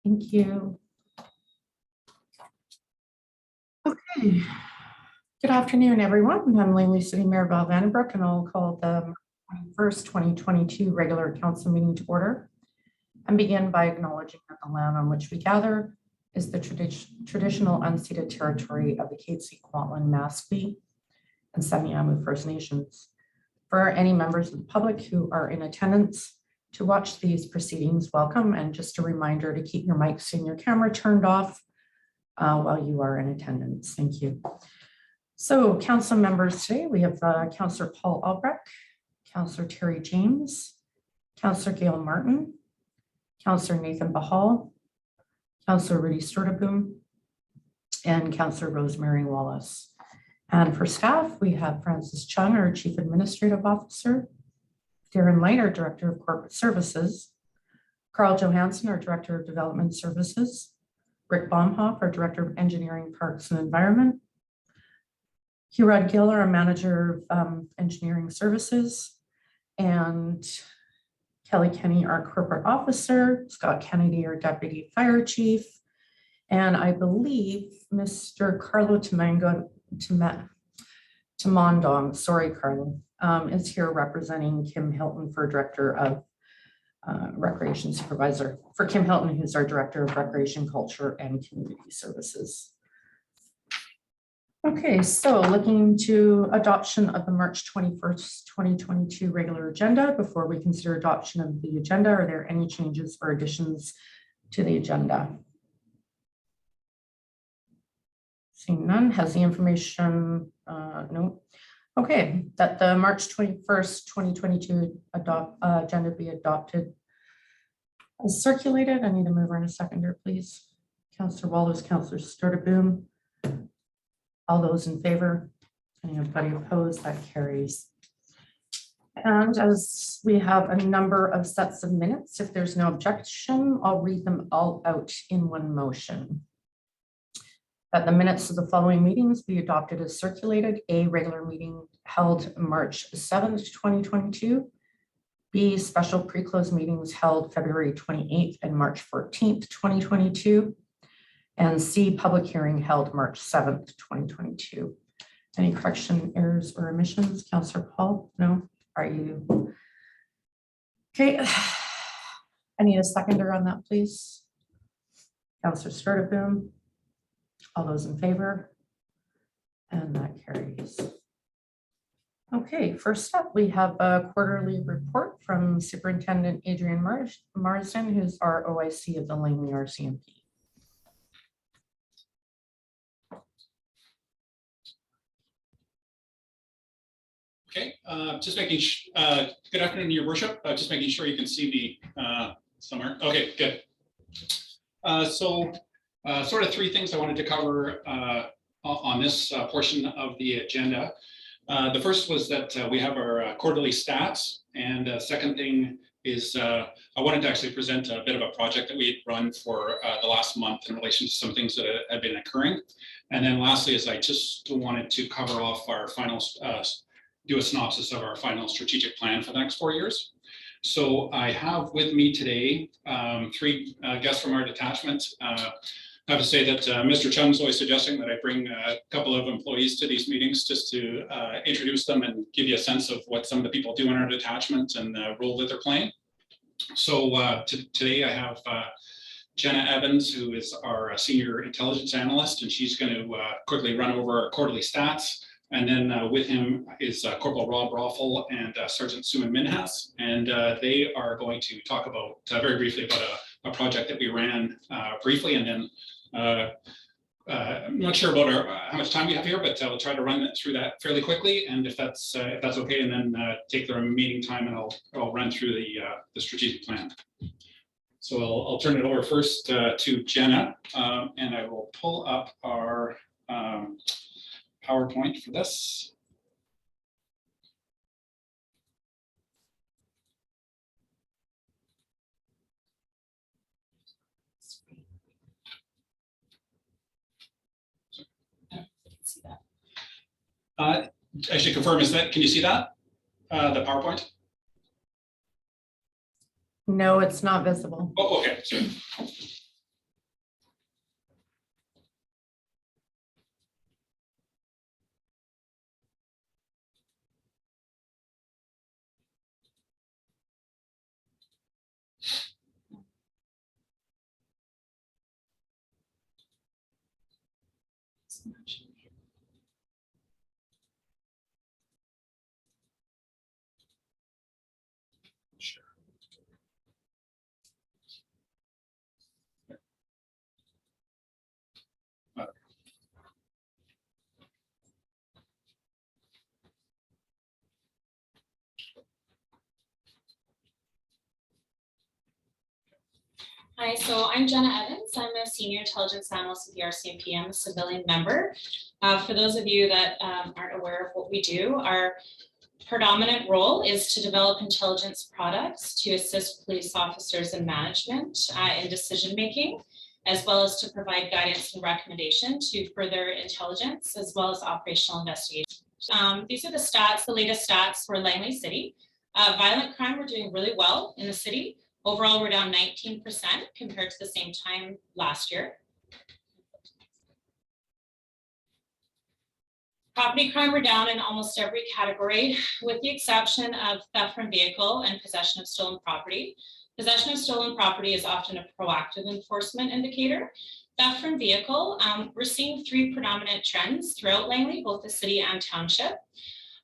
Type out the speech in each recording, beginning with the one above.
Thank you. Okay. Good afternoon, everyone. I'm Langley City Mayor Val Vandenbroek, and I'll call the 21st, 2022 regular council meeting to order and begin by acknowledging that the land on which we gather is the traditional unceded territory of the Katzie, Kwantlen, Maskwi, and Semiahmoo First Nations. For any members of the public who are in attendance to watch these proceedings, welcome, and just a reminder to keep your mics and your camera turned off while you are in attendance. Thank you. So council members today, we have Councillor Paul Albrecht, Councillor Terry James, Councillor Gail Martin, Councillor Nathan Bahal, Councillor Rudy Sturteboom, and Councillor Rosemary Wallace. And for staff, we have Francis Chung, our Chief Administrative Officer, Darren Light, our Director of Corporate Services, Carl Johansson, our Director of Development Services, Rick Baumhoff, our Director of Engineering, Parks and Environment, Hugh Gill, our Manager of Engineering Services, and Kelly Kenny, our Corporate Officer, Scott Kennedy, our Deputy Fire Chief, and I believe Mr. Carlo Tamondong, sorry, Carlo, is here representing Kim Hilton for Director of Recreation Supervisor, for Kim Hilton, who's our Director of Recreation, Culture, and Community Services. Okay, so looking to adoption of the March 21st, 2022 regular agenda. Before we consider adoption of the agenda, are there any changes or additions to the agenda? Seeing none, has the information, no. Okay, that the March 21st, 2022 agenda be adopted as circulated. I need a mover and a seconder, please. Councillor Wallace, Councillor Sturteboom. All those in favor? Anybody opposed? That carries. And as we have a number of sets of minutes, if there's no objection, I'll read them all out in one motion. That the minutes of the following meetings be adopted as circulated. A, regular meeting held March 7th, 2022. B, special pre-close meetings held February 28th and March 14th, 2022. And C, public hearing held March 7th, 2022. Any correction, errors, or omissions? Councillor Paul? No? Are you? Okay. I need a seconder on that, please. Councillor Sturteboom. All those in favor? And that carries. Okay, first up, we have a quarterly report from Superintendent Adrian Marsden, who's our OIC of the Langley RCMP. Okay, just making good afternoon, Your Worship. Just making sure you can see me somewhere. Okay, good. Sort of three things I wanted to cover on this portion of the agenda. The first was that we have our quarterly stats, and second thing is I wanted to actually present a bit of a project that we had run for the last month in relation to some things that had been occurring. And then lastly is I just wanted to cover off our final do a synopsis of our final strategic plan for the next 4 years. So I have with me today three guests from our detachment. I have to say that Mr. Chung's always suggesting that I bring a couple of employees to these meetings just to introduce them and give you a sense of what some of the people do in our detachment and the role that they're playing. So today I have Jenna Evans, who is our senior intelligence analyst, and she's going to quickly run over our quarterly stats. And then with him is Corporal Rob Roffel and Sergeant Suman Minhas. And they are going to talk about very briefly about a project that we ran briefly. And then I'm not sure about how much time we have here, but I'll try to run through that fairly quickly. And if that's okay, and then take the remaining time and I'll run through the strategic plan. So I'll turn it over first to Jenna, and I will pull up our PowerPoint for this. I should confirm, can you see that? The PowerPoint? No, it's not visible. Oh, okay. Sorry. Sure. Hi, so I'm Jenna Evans. I'm a senior intelligence analyst with the RCMP. I'm a civilian member. For those of you that aren't aware of what we do, our predominant role is to develop intelligence products to assist police officers in management in decision making, as well as to provide guidance and recommendation to further intelligence, as well as operational investigation. These are the stats, the latest stats for Langley City. Violent crime, we're doing really well in the city. Overall, we're down 19% compared to the same time last year. Property crime, we're down in almost every category, with the exception of theft from vehicle and possession of stolen property. Possession of stolen property is often a proactive enforcement indicator. Theft from vehicle, we're seeing three predominant trends throughout Langley, both the city and township.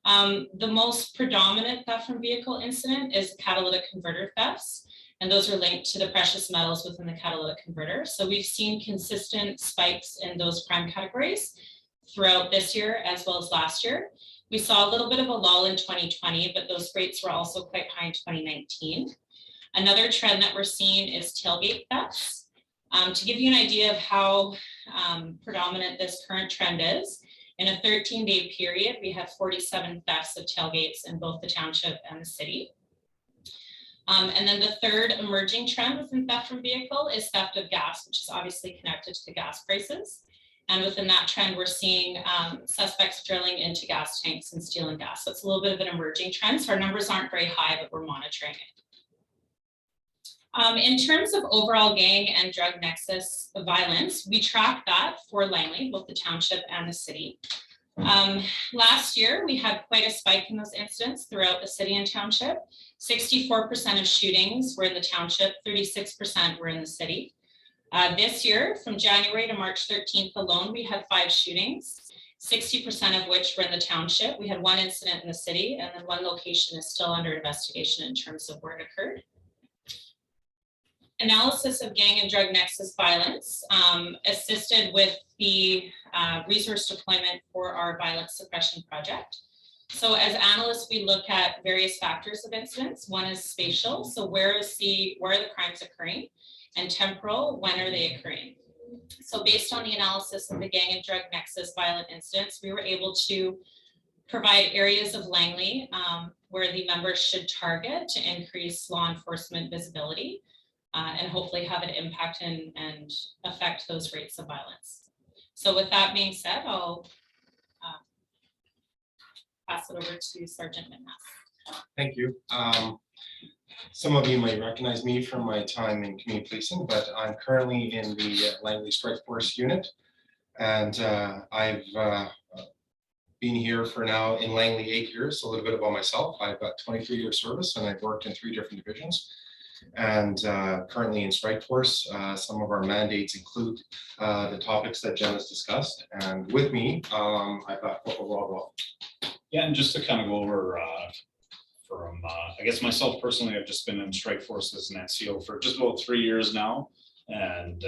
The most predominant theft from vehicle incident is catalytic converter thefts, and those are linked to the precious metals within the catalytic converter. So we've seen consistent spikes in those crime categories throughout this year as well as last year. We saw a little bit of a lull in 2020, but those rates were also quite high in 2019. Another trend that we're seeing is tailgate thefts. To give you an idea of how predominant this current trend is, in a 13-day period, we had 47 thefts of tailgates in both the township and the city. And then the third emerging trend within theft from vehicle is theft of gas, which is obviously connected to the gas prices. And within that trend, we're seeing suspects drilling into gas tanks and stealing gas. So it's a little bit of an emerging trend. So our numbers aren't very high, but we're monitoring it. In terms of overall gang and drug nexus violence, we track that for Langley, both the township and the city. Last year, we had quite a spike in those incidents throughout the city and township. 64% of shootings were in the township, 36% were in the city. This year, from January to March 13th alone, we had 5 shootings, 60% of which were in the township. We had 1 incident in the city, and then 1 location is still under investigation in terms of where it occurred. Analysis of gang and drug nexus violence, assisted with the resource deployment for our violence suppression project. So as analysts, we look at various factors of incidents. One is spatial, so where are the crimes occurring, and temporal, when are they occurring? So based on the analysis of the gang and drug nexus violent incidents, we were able to provide areas of Langley where the members should target to increase law enforcement visibility and hopefully have an impact and affect those rates of violence. So with that being said, I'll pass it over to Sergeant Minnas. Thank you. Some of you may recognize me from my time in community policing, but I'm currently in the Langley Strike Force unit, and I've been here for now in Langley 8 years. So a little bit about myself. I've got 23 years service, and I've worked in 3 different divisions. And currently in Strike Force, some of our mandates include the topics that Jen has discussed. And with me, I've got Corporal Rob. Yeah, and just to kind of go over from, I guess myself personally, I've just been in Strike Force as an NCO for just about 3 years now. And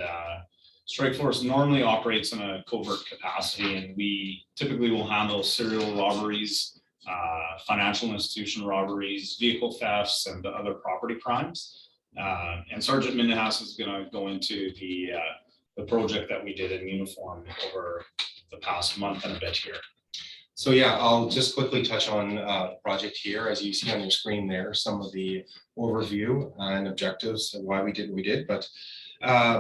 Strike Force normally operates in a covert capacity, and we typically will handle serial robberies, financial institution robberies, vehicle thefts, and other property crimes. And Sergeant Minnas is going to go into the project that we did in uniform over the past month and a bit here. So yeah, I'll just quickly touch on the project here. As you see on your screen there, some of the overview and objectives of why we did what we did. But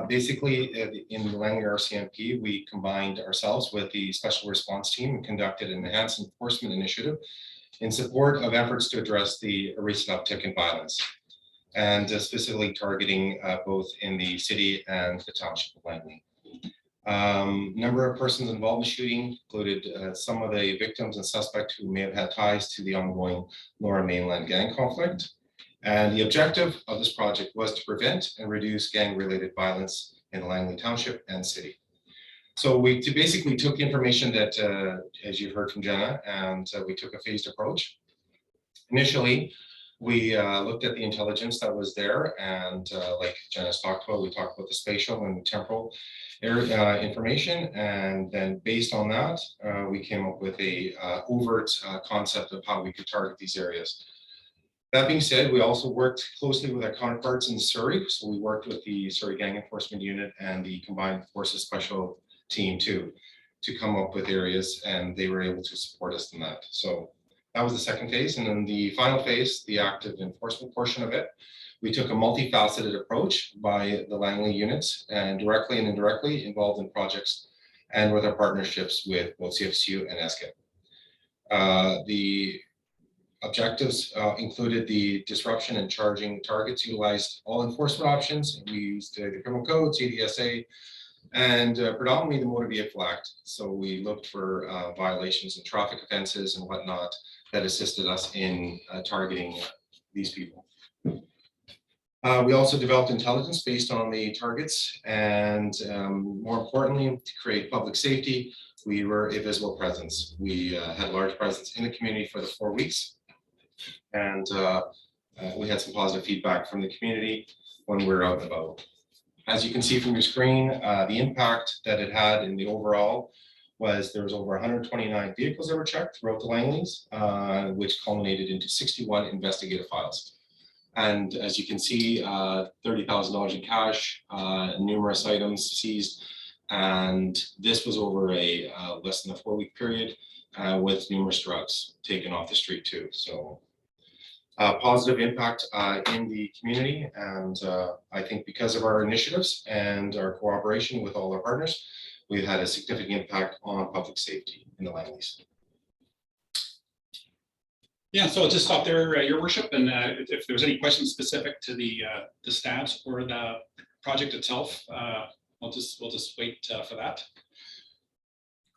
basically in the Langley RCMP, we combined ourselves with the Special Response Team and conducted an enhanced enforcement initiative in support of efforts to address the recent uptick in violence, and specifically targeting both in the city and the township of Langley. Number of persons involved in the shooting included some of the victims and suspects who may have had ties to the ongoing Lower Mainland gang conflict. And the objective of this project was to prevent and reduce gang-related violence in Langley Township and City. So we basically took information that, as you heard from Jenna, and we took a phased approach. Initially, we looked at the intelligence that was there, and like Jenna's talked about, we talked about the spatial and temporal area information, and then based on that, we came up with a overt concept of how we could target these areas. That being said, we also worked closely with our counterparts in Surrey. So we worked with the Surrey Gang Enforcement Unit and the Combined Forces Special Team too, to come up with areas, and they were able to support us in that. So that was the second phase. And then the final phase, the active enforcement portion of it, we took a multifaceted approach by the Langley units and directly and indirectly involved in projects and with our partnerships with both CFCU and ESCAP. The objectives included the disruption and charging targets, utilized all enforcement options. We used the criminal code, CDSA, and predominantly the Motor Vehicle Act. So we looked for violations and traffic offenses and whatnot that assisted us in targeting these people. We also developed intelligence based on the targets, and more importantly, to create public safety, we were a visible presence. We had a large presence in the community for the 4 weeks, and we had some positive feedback from the community when we were out and about. As you can see from your screen, the impact that it had in the overall was there was over 129 vehicles that were checked throughout the Langleys, which culminated into 61 investigative files. And as you can see, $30,000 in cash, numerous items seized, and this was over a less than a 4-week period with numerous drugs taken off the street too. So positive impact in the community, and I think because of our initiatives and our cooperation with all our partners, we've had a significant impact on public safety in the Langleys. Yeah, so I'll just stop there, Your Worship, and if there's any questions specific to the stats or the project itself, we'll just wait for that.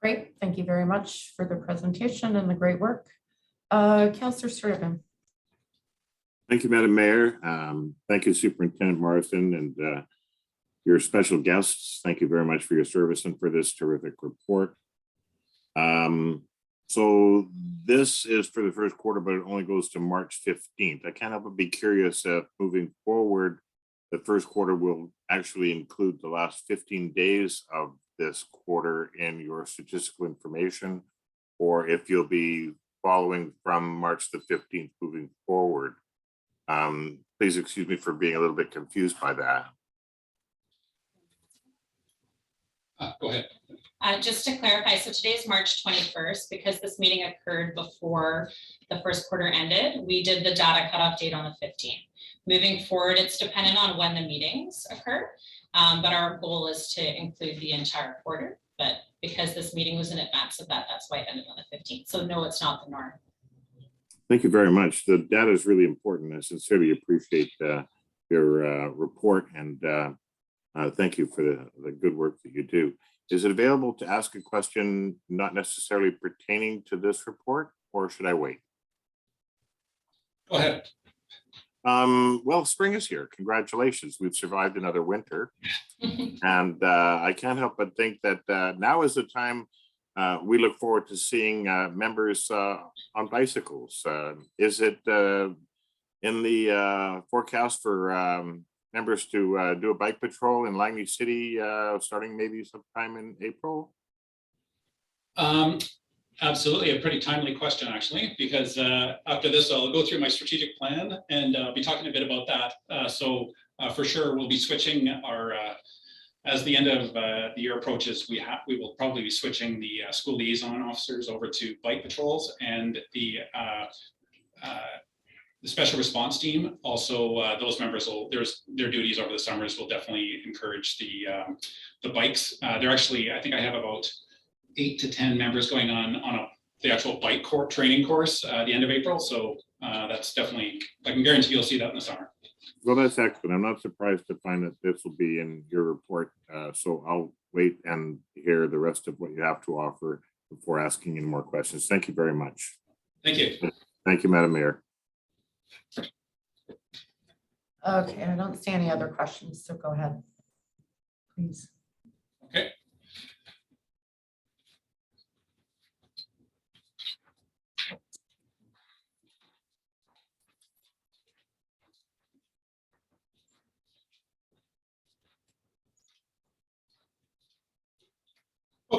Great, thank you very much for the presentation and the great work. Councillor Striven. Thank you, Madam Mayor. Thank you, Superintendent Morrison, and your special guests. Thank you very much for your service and for this terrific report. So this is for the first quarter, but it only goes to March 15th. I can't help but be curious if moving forward, the first quarter will actually include the last 15 days of this quarter in your statistical information, or if you'll be following from March the 15th moving forward. Please excuse me for being a little bit confused by that. Go ahead. Just to clarify, so today is March 21st, because this meeting occurred before the first quarter ended. We did the data cutoff date on the 15th. Moving forward, it's dependent on when the meetings occur, but our goal is to include the entire quarter. But because this meeting was in advance of that, that's why it ended on the 15th. So no, it's not the norm. Thank you very much. The data is really important. I sincerely appreciate your report, and thank you for the good work that you do. Is it available to ask a question not necessarily pertaining to this report, or should I wait? Go ahead. Well, spring is here. Congratulations. We've survived another winter. And I can't help but think that now is the time we look forward to seeing members on bicycles. Is it in the forecast for members to do a bike patrol in Langley City starting maybe sometime in April? Absolutely, a pretty timely question, actually, because after this, I'll go through my strategic plan and be talking a bit about that. So for sure, we'll be switching our, as the end of the year approaches, we will probably be switching the school liaison officers over to bike patrols, and the special response team. Also, those members will, their duties over the summers will definitely encourage the bikes. They're actually, I think I have about 8 to 10 members going on the actual bike training course at the end of April. So that's definitely, I can guarantee you'll see that in the summer. Well, that's excellent. I'm not surprised to find that this will be in your report. So I'll wait and hear the rest of what you have to offer before asking any more questions. Thank you very much. Thank you. Thank you, Madam Mayor. Okay, I don't see any other questions, so go ahead, please. Okay.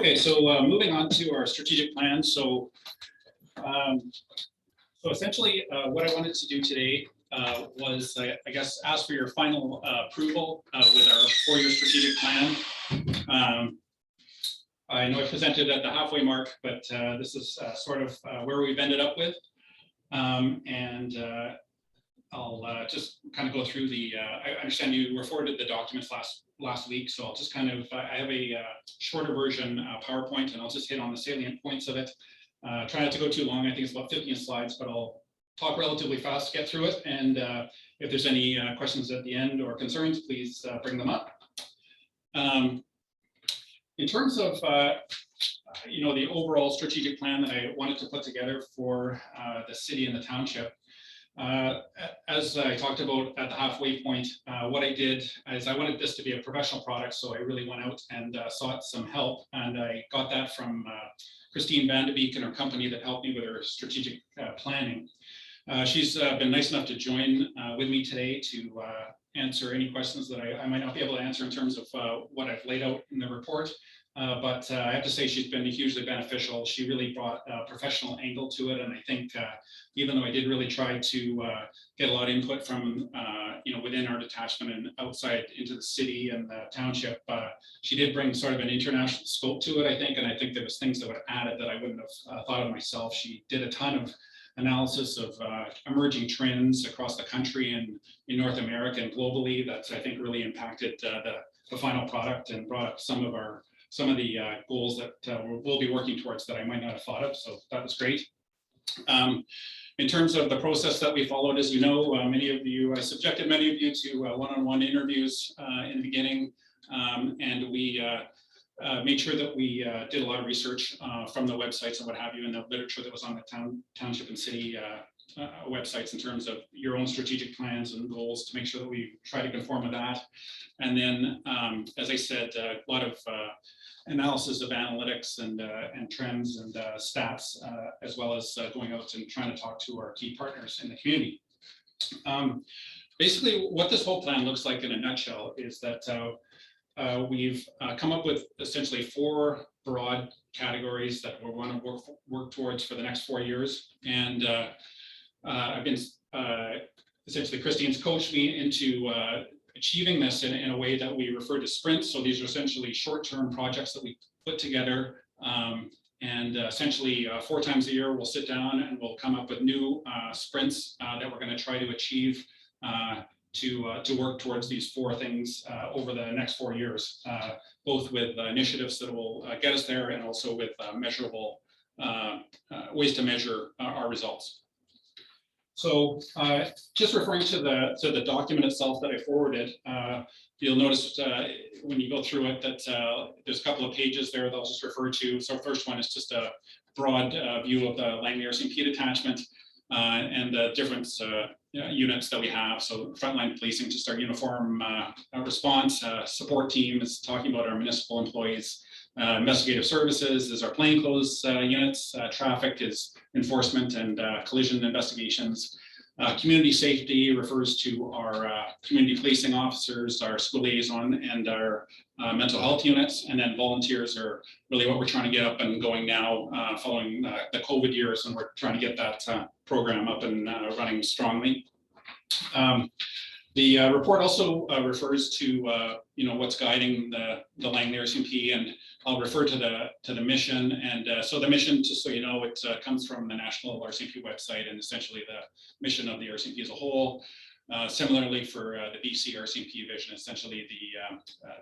Okay, so moving on to our strategic plan. So essentially, what I wanted to do today was, I guess, ask for your final approval with our 4-year strategic plan. I know I presented at the halfway mark, but this is sort of where we've ended up with. I'll just kind of go through the, I understand you were forwarded the documents last week, so I'll just kind of, I have a shorter version PowerPoint, and I'll just hit on the salient points of it. Try not to go too long. I think it's about 15 slides, but I'll talk relatively fast to get through it. And if there's any questions at the end or concerns, please bring them up. In terms of the overall strategic plan that I wanted to put together for the city and the township, as I talked about at the halfway point, what I did is I wanted this to be a professional product, so I really went out and sought some help, and I got that from Christine Van de Beek and her company that helped me with her strategic planning. She's been nice enough to join with me today to answer any questions that I might not be able to answer in terms of what I've laid out in the report. But I have to say she's been hugely beneficial. She really brought a professional angle to it. And I think even though I did really try to get a lot of input from, within our detachment and outside into the city and the township, she did bring sort of an international scope to it, I think. And I think there was things that would add it that I wouldn't have thought of myself. She did a ton of analysis of emerging trends across the country and in North America and globally that I think really impacted the final product and brought up some of the goals that we'll be working towards that I might not have thought of. So that was great. In terms of the process that we followed, as you know, I subjected many of you to one-on-one interviews in the beginning, and we made sure that we did a lot of research from the websites and what have you, and the literature that was on the township and city websites in terms of your own strategic plans and goals to make sure that we try to conform with that. And then, as I said, a lot of analysis of analytics and trends and stats, as well as going out and trying to talk to our key partners in the community. Basically, what this whole plan looks like in a nutshell is that we've come up with essentially 4 broad categories that we want to work towards for the next 4 years. And I've been essentially, Christine's coached me into achieving this in a way that we refer to sprints. So these are essentially short-term projects that we put together, and essentially 4 times a year we'll sit down and we'll come up with new sprints that we're going to try to achieve to work towards these 4 things over the next 4 years, both with initiatives that will get us there and also with measurable ways to measure our results. So just referring to the document itself that I forwarded, you'll notice when you go through it that there's a couple of pages there that I'll just refer to. So first one is just a broad view of the Langley RCMP detachment and the different units that we have. So frontline policing, just our uniform response. Support team is talking about our municipal employees. Investigative services is our plainclothes units. Traffic is enforcement and collision investigations. Community safety refers to our community policing officers, our school liaison, and our mental health units. And then volunteers are really what we're trying to get up and going now following the COVID years, and we're trying to get that program up and running strongly. The report also refers to what's guiding the Langley RCMP, and I'll refer to the mission. And so the mission, just so you know, it comes from the National RCMP website and essentially the mission of the RCMP as a whole. Similarly for the BC RCMP vision, essentially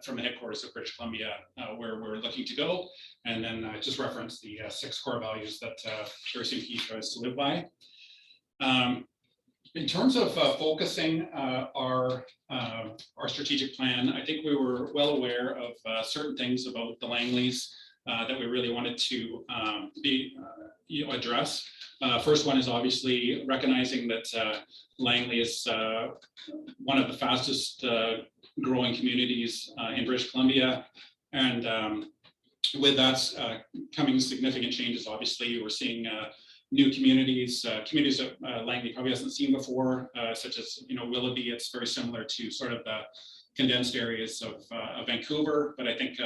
from the headquarters of British Columbia, where we're looking to go. And then just reference the 6 core values that the RCMP tries to live by. In terms of focusing our strategic plan, I think we were well aware of certain things about the Langleys that we really wanted to address. First one is obviously recognizing that Langley is one of the fastest growing communities in British Columbia, and with that coming significant changes. Obviously, we're seeing new communities that Langley probably hasn't seen before, such as Willoughby. It's very similar to sort of condensed areas of Vancouver, but I think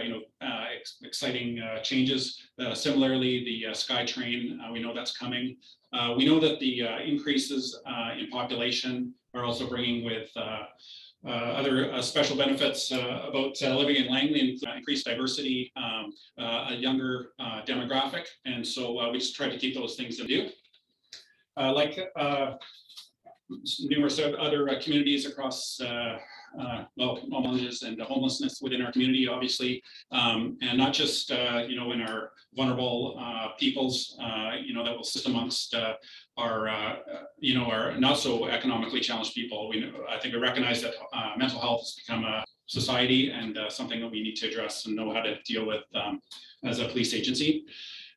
exciting changes. Similarly, the SkyTrain, we know that's coming. We know that the increases in population are also bringing with other special benefits about living in Langley, and increased diversity, a younger demographic, and so we just try to keep those things in view. Like numerous other communities across and homelessness within our community, obviously, and not just in our vulnerable peoples, that will sit amongst our not so economically challenged people. I think we recognize that mental health has become a society and something that we need to address and know how to deal with as a police agency.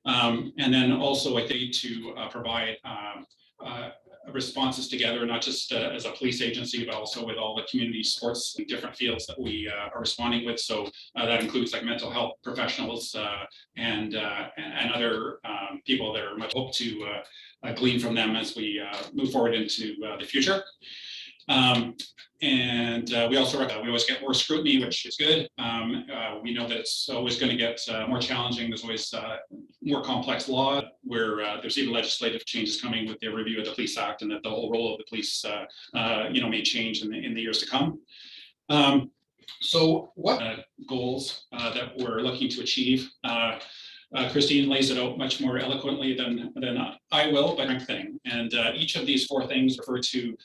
And then also I think to provide responses together, not just as a police agency, but also with all the community supports in different fields that we are responding with. So that includes like mental health professionals and other people that are much hope to glean from them as we move forward into the future. And we also we always get more scrutiny, which is good. We know that it's always going to get more challenging. There's always more complex law where there's even legislative changes coming with the review of the Police Act, and that the whole role of the police, may change in the years to come. So what goals that we're looking to achieve? Christine lays it out much more eloquently than I will, but strengthening. And each of these four things refer to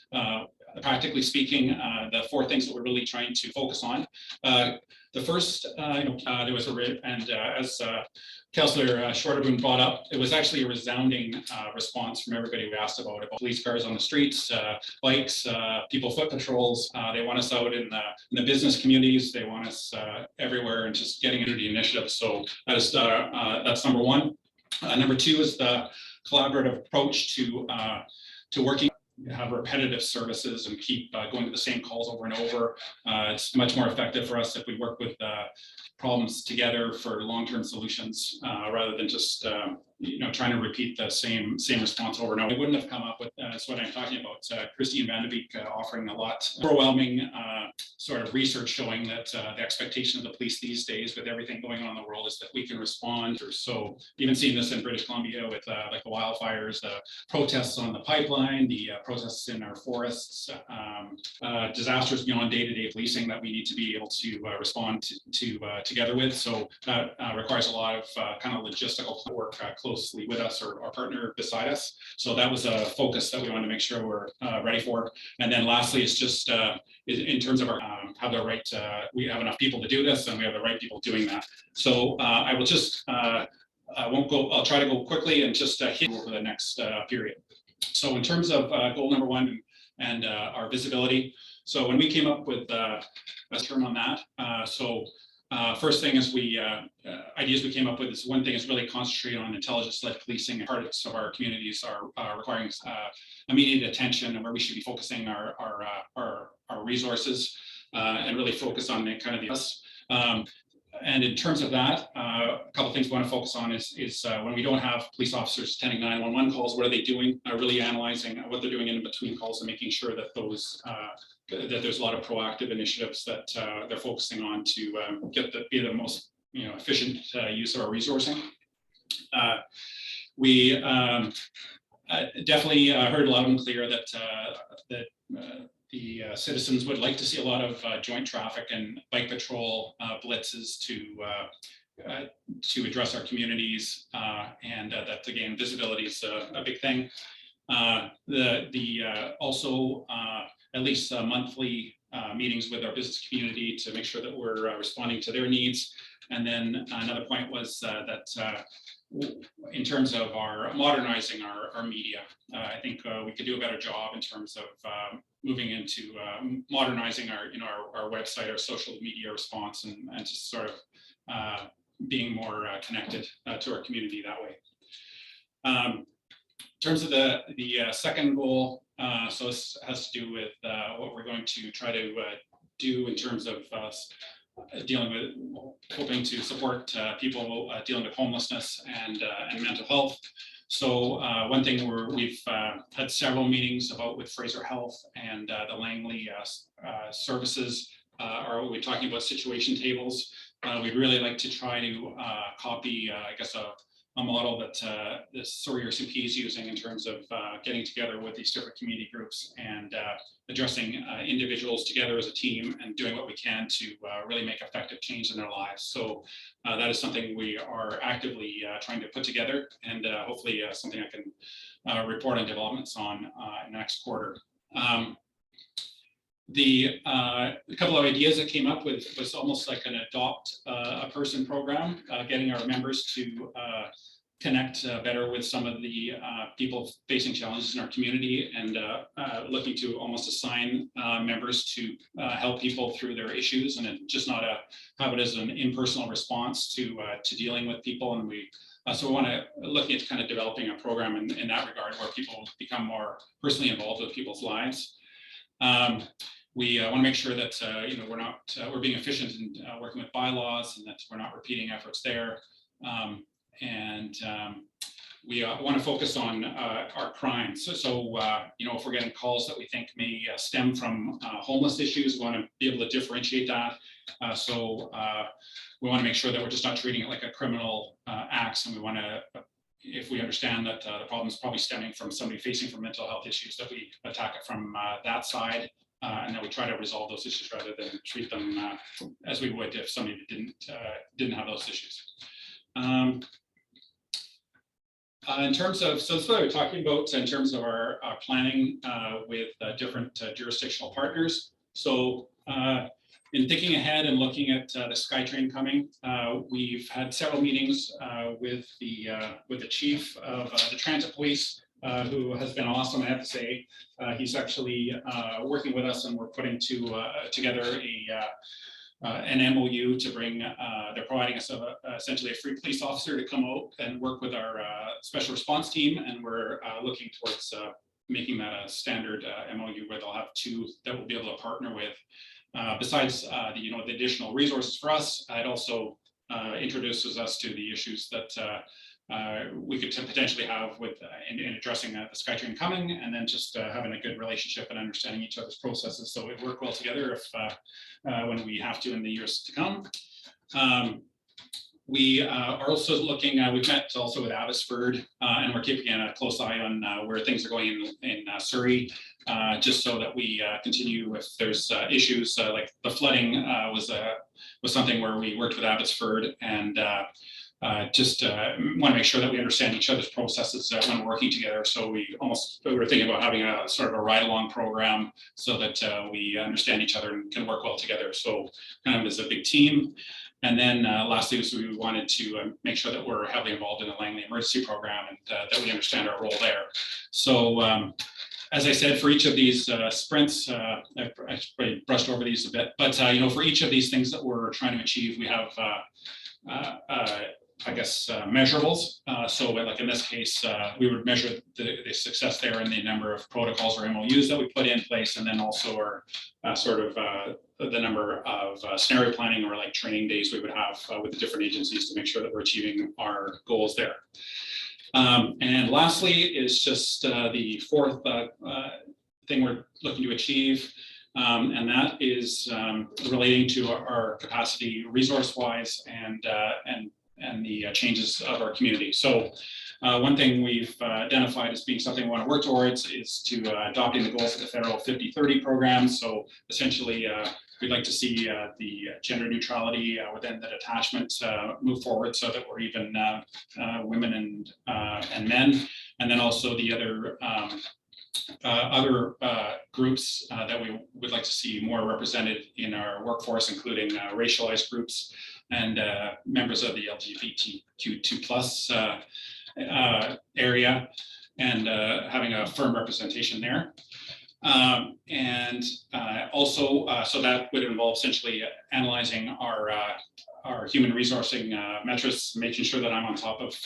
practically speaking, the four things that we're really trying to focus on. The first, there was as Councillor Shorterboom brought up, it was actually a resounding response from everybody we asked about police cars on the streets, bikes, people foot patrols. They want us out in the business communities. They want us everywhere, and just getting into the initiative. So that's number one. Number two is the collaborative approach to working. Have repetitive services and keep going to the same calls over and over. It's much more effective for us if we work with problems together for long-term solutions rather than just trying to repeat the same response over and over. I wouldn't have come up with that's what I'm talking about. Christine Van de Beek offering a lot overwhelming sort of research showing that the expectation of the police these days, with everything going on in the world, is that we can respond. So even seeing this in British Columbia with like the wildfires, the protests on the pipeline, the protests in our forests, disasters beyond day-to-day policing that we need to be able to respond to together with. So that requires a lot of kind of logistical work closely with us, or our partner beside us. So that was a focus that we wanted to make sure we're ready for. And then lastly, it's just in terms of our have the right, we have enough people to do this, and we have the right people doing that. So I will just, I won't go, I'll try to go quickly and just hit over the next period. So in terms of goal number one and our visibility. So when we came up with a term on that, first thing is ideas we came up with is one thing is really concentrate on intelligence-led policing. Parts of our communities are requiring immediate attention, and where we should be focusing our resources and really focus on the kind of the and in terms of that, a couple of things we want to focus on is when we don't have police officers attending 911 calls, what are they doing? Really analyzing what they're doing in between calls and making sure that those that there's a lot of proactive initiatives that they're focusing on to be the most efficient use of our resourcing. We definitely heard loud and clear that the citizens would like to see a lot of joint traffic and bike patrol blitzes to address our communities, and that again, visibility is a big thing. Also at least monthly meetings with our business community to make sure that we're responding to their needs. And then another point was that in terms of our modernizing our media, I think we could do a better job in terms of moving into modernizing our website, our social media response, and just sort of being more connected to our community that way. In terms of the second goal, so this has to do with what we're going to try to do in terms of hoping to support people dealing with homelessness and mental health. So one thing we've had several meetings about with Fraser Health and the Langley services or we're talking about situation tables. We'd really like to try to copy, I guess, a model that the Surrey RCP is using in terms of getting together with these different community groups and addressing individuals together as a team and doing what we can to really make effective change in their lives. So that is something we are actively trying to put together, and hopefully something I can report on developments on next quarter. A couple of ideas that came up with was almost like an adopt a person program, getting our members to connect better with some of the people facing challenges in our community, and looking to almost assign members to help people through their issues, and just not have it as an impersonal response to dealing with people. And so we want to look at kind of developing a program in that regard where people become more personally involved with people's lives. We want to make sure that we're being efficient in working with bylaws, and that we're not repeating efforts there. We want to focus on our crimes. So if we're getting calls that we think may stem from homeless issues, we want to be able to differentiate that. We want to make sure that we're just not treating it like a criminal acts, and we want to, if we understand that the problem is probably stemming from somebody facing from mental health issues, that we attack it from that side. And that we try to resolve those issues rather than treat them as we would if somebody didn't have those issues. In terms of, so that's what we're talking about in terms of our planning with different jurisdictional partners. So in thinking ahead and looking at the SkyTrain coming, we've had several meetings with the chief of the transit police, who has been awesome, I have to say. He's actually working with us, and we're putting together an MOU to bring, they're providing us essentially a free police officer to come out and work with our special response team, and we're looking towards making that a standard MOU where they'll have two that we'll be able to partner with. Besides the additional resources for us, it also introduces us to the issues that we could potentially have with in addressing the SkyTrain coming, and then just having a good relationship and understanding each other's processes, so we work well together if when we have to in the years to come. We are also looking, we've met also with Abbotsford, and we're keeping a close eye on where things are going in Surrey, just so that we continue if there's issues like the flooding was something where we worked with Abbotsford, and just want to make sure that we understand each other's processes when working together. So we were thinking about having a sort of a ride-along program so that we understand each other and can work well together. So kind of as a big team. And then lastly, so we wanted to make sure that we're heavily involved in the Langley emergency program, and that we understand our role there. So as I said, for each of these sprints, I've probably brushed over these a bit, but for each of these things that we're trying to achieve, we have I guess measurables. So like in this case, we would measure the success there in the number of protocols or MOUs that we put in place, and then also our the number of scenario planning or like training days we would have with the different agencies to make sure that we're achieving our goals there. And lastly is just the fourth thing we're looking to achieve, and that is relating to our capacity resource-wise and the changes of our community. So one thing we've identified as being something we want to work towards is to adopting the goals of the federal 50-30 program. So essentially, we'd like to see the gender neutrality within the detachment move forward so that we're even women and men, and then also the other groups that we would like to see more represented in our workforce, including racialized groups and members of the LGBTQ2+ area, and having a firm representation there. And also, so that would involve essentially analyzing our human resourcing metrics, making sure that I'm on top of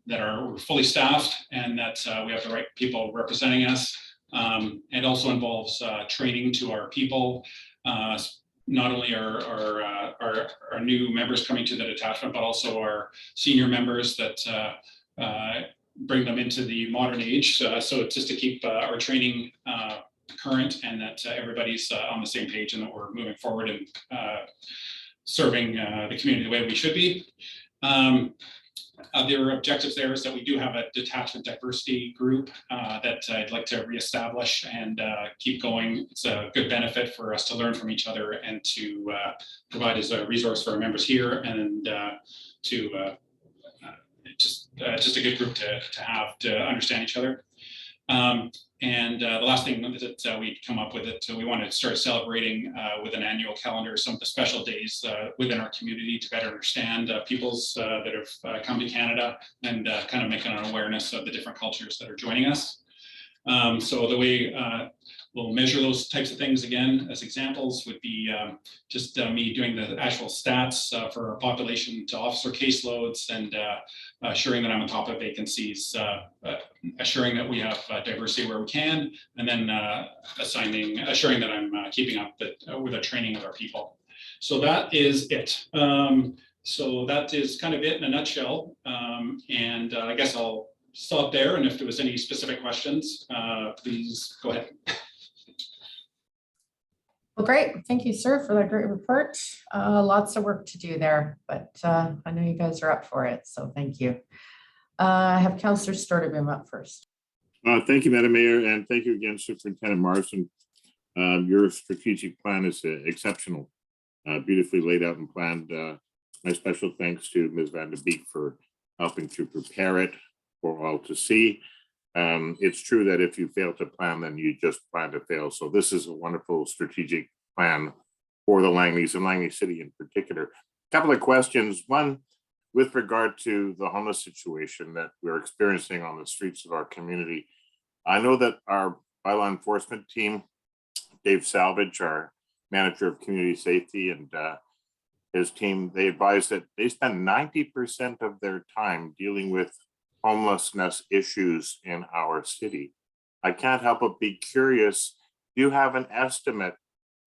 that we're fully staffed and that we have the right people representing us. It also involves training to our people, not only our new members coming to the detachment, but also our senior members that bring them into the modern age. So just to keep our training current and that everybody's on the same page and that we're moving forward and serving the community the way we should be. There are objectives there is that we do have a detachment diversity group that I'd like to reestablish and keep going. It's a good benefit for us to learn from each other and to provide as a resource for our members here and just a good group to have to understand each other. The last thing that we come up with it, we want to start celebrating with an annual calendar some of the special days within our community to better understand peoples that have come to Canada and kind of making an awareness of the different cultures that are joining us. So the way we'll measure those types of things again as examples would be just me doing the actual stats for our population to officer caseloads and assuring that I'm on top of vacancies, assuring that we have diversity where we can, and then assuring that I'm keeping up with the training of our people. So that is it. So that is kind of it in a nutshell. I guess I'll stop there. And if there was any specific questions, please go ahead. Well, great. Thank you, sir, for that great report. Lots of work to do there, but I know you guys are up for it, so thank you. I have Councillor Storterboom up first. Thank you, Madam Mayor, and thank you again, Superintendent Marsden. Your strategic plan is exceptional, beautifully laid out and planned. My special thanks to Ms. Van de Beek for helping to prepare it for all to see. It's true that if you fail to plan, then you just plan to fail. So this is a wonderful strategic plan for the Langleys and Langley City in particular. A couple of questions. One, with regard to the homeless situation that we're experiencing on the streets of our community. I know that our bylaw enforcement team, Dave Salvage, our manager of community safety, and his team, they advise that they spend 90% of their time dealing with homelessness issues in our city. I can't help but be curious, do you have an estimate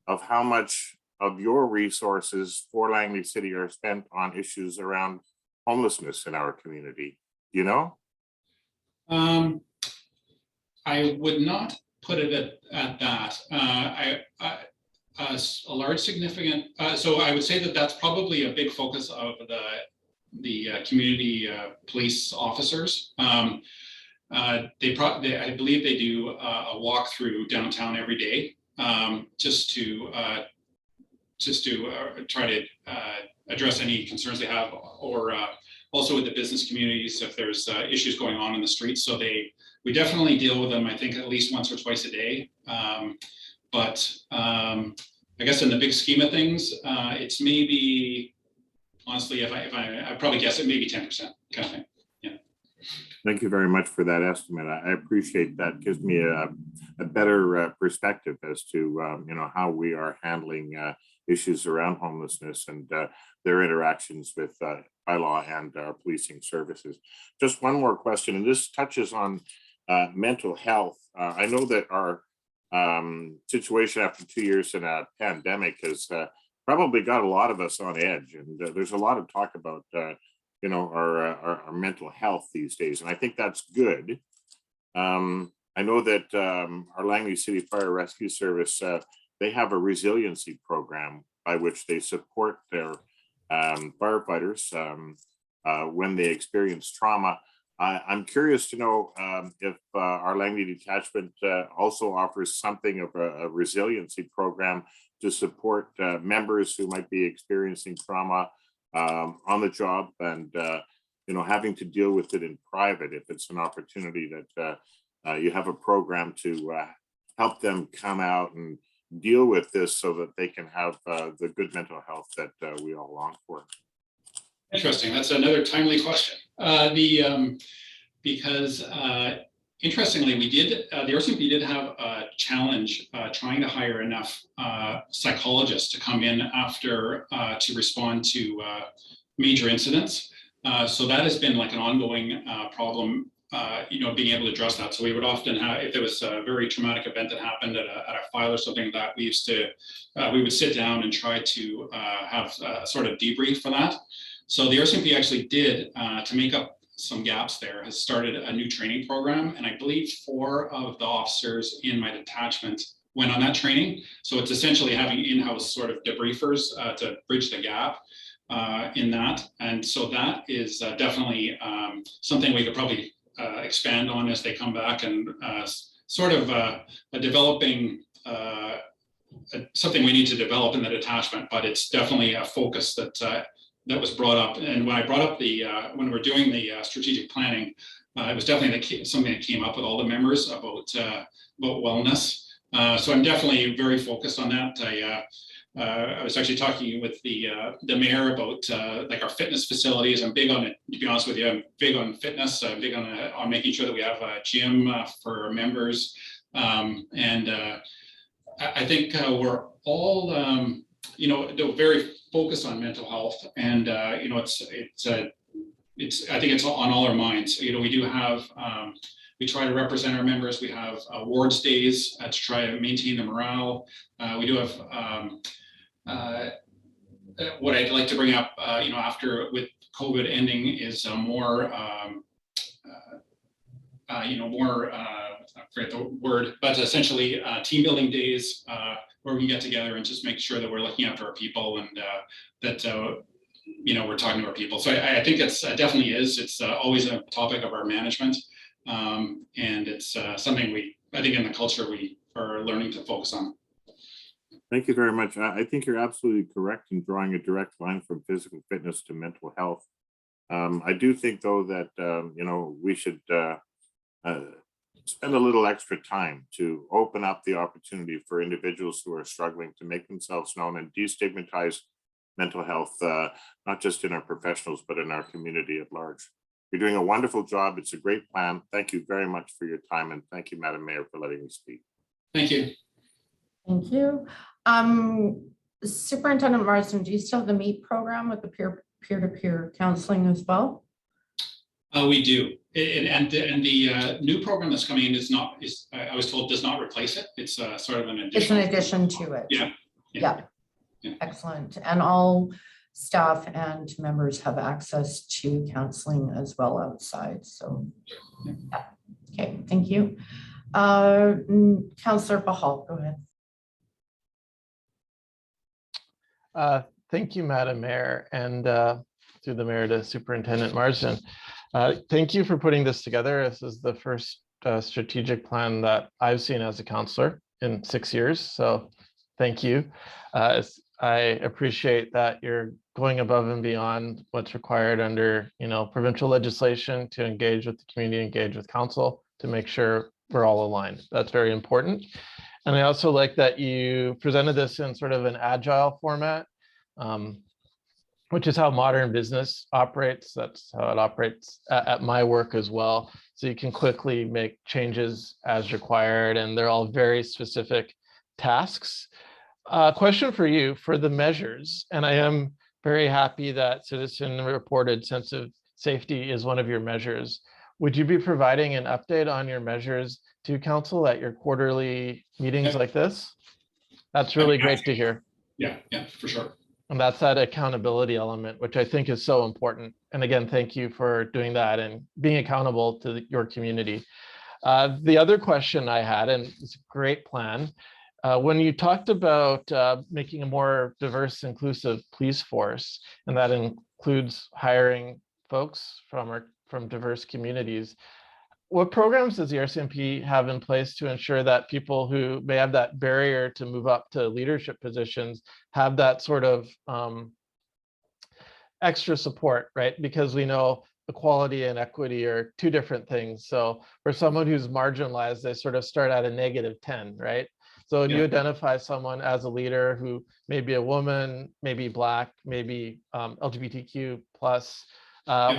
of how much of your resources for Langley City are spent on issues around homelessness in our community? You know? I would not put it at that. A large significant, so I would say that that's probably a big focus of the community police officers. I believe they do a walk through downtown every day, just to try to address any concerns they have, or also with the business communities if there's issues going on in the streets. So we definitely deal with them, I think, at least once or twice a day. But I guess in the big scheme of things, it's maybe, honestly, if I probably guess it, maybe 10% kind of thing. Yeah. Thank you very much for that estimate. I appreciate that. It gives me a better perspective as to how we are handling issues around homelessness and their interactions with bylaw and our policing services. Just one more question, and this touches on mental health. I know that our situation after 2 years in a pandemic has probably got a lot of us on edge, and there's a lot of talk about our mental health these days, and I think that's good. I know that our Langley City Fire Rescue Service, they have a resiliency program by which they support their firefighters when they experience trauma. I'm curious to know if our Langley detachment also offers something of a resiliency program to support members who might be experiencing trauma on the job and having to deal with it in private, if it's an opportunity that you have a program to help them come out and deal with this so that they can have the good mental health that we all long for. Interesting. That's another timely question. Because interestingly, the RCMP did have a challenge trying to hire enough psychologists to come in after to respond to major incidents. So that has been like an ongoing problem, being able to address that. So we would often have, if there was a very traumatic event that happened at a file or something like that, we would sit down and try to have a sort of debrief for that. So the RCMP actually did, to make up some gaps there, has started a new training program. And I believe 4 of the officers in my detachment went on that training. So it's essentially having in-house sort of debriefers to bridge the gap in that. And so that is definitely something we could probably expand on as they come back, and sort of a developing, something we need to develop in the detachment, but it's definitely a focus that that was brought up. And when I brought up the, when we're doing the strategic planning, it was definitely something that came up with all the members about wellness. So I'm definitely very focused on that. I was actually talking with the mayor about like our fitness facilities. I'm big on it, to be honest with you. I'm big on fitness. I'm big on making sure that we have a gym for our members. And I think we're all, you know, very focused on mental health, and you know, it's I think it's on all our minds. You know, we do have. We try to represent our members. We have awards days to try to maintain the morale. We do have what I'd like to bring up, you know, after with COVID ending is more, you know, more, I forget the word, but essentially team building days where we can get together and just make sure that we're looking after our people, and that, you know, we're talking to our people. So I think it's definitely is. It's always a topic of our management. And it's something I think in the culture we are learning to focus on. Thank you very much. I think you're absolutely correct in drawing a direct line from physical fitness to mental health. I do think, though, that you know, we should spend a little extra time to open up the opportunity for individuals who are struggling to make themselves known and destigmatize mental health, not just in our professionals, but in our community at large. You're doing a wonderful job. It's a great plan. Thank you very much for your time, and thank you, Madam Mayor, for letting me speak. Thank you. Thank you. Superintendent Marsden, do you still have the MEET program with the peer-to-peer counseling as well? We do, and the new program that's coming in I was told, does not replace it. It's sort of an addition. It's an addition to it. Yeah. Excellent. And all staff and members have access to counseling as well outside. So, yeah. Okay, thank you. Councillor Bahal, go ahead. Thank you, Madam Mayor, and through the Mayor to Superintendent Marsden. Thank you for putting this together. This is the first strategic plan that I've seen as a councillor in 6 years. So thank you. I appreciate that you're going above and beyond what's required under, you know, provincial legislation to engage with the community, engage with council to make sure we're all aligned. That's very important. And I also like that you presented this in sort of an agile format, which is how modern business operates. That's how it operates at my work as well. So you can quickly make changes as required, and they're all very specific tasks. Question for you for the measures, and I am very happy that citizen reported sense of safety is one of your measures. Would you be providing an update on your measures to council at your quarterly meetings like this? That's really great to hear. Yeah, for sure. And that's that accountability element, which I think is so important. And again, thank you for doing that and being accountable to your community. The other question I had, and it's a great plan, when you talked about making a more diverse, inclusive police force, and that includes hiring folks from diverse communities, what programs does the RCMP have in place to ensure that people who may have that barrier to move up to leadership positions have that sort of extra support, right? Because we know equality and equity are two different things. So for someone who's marginalized, they sort of start at a -10, right? So when you identify someone as a leader who may be a woman, maybe Black, maybe LGBTQ+,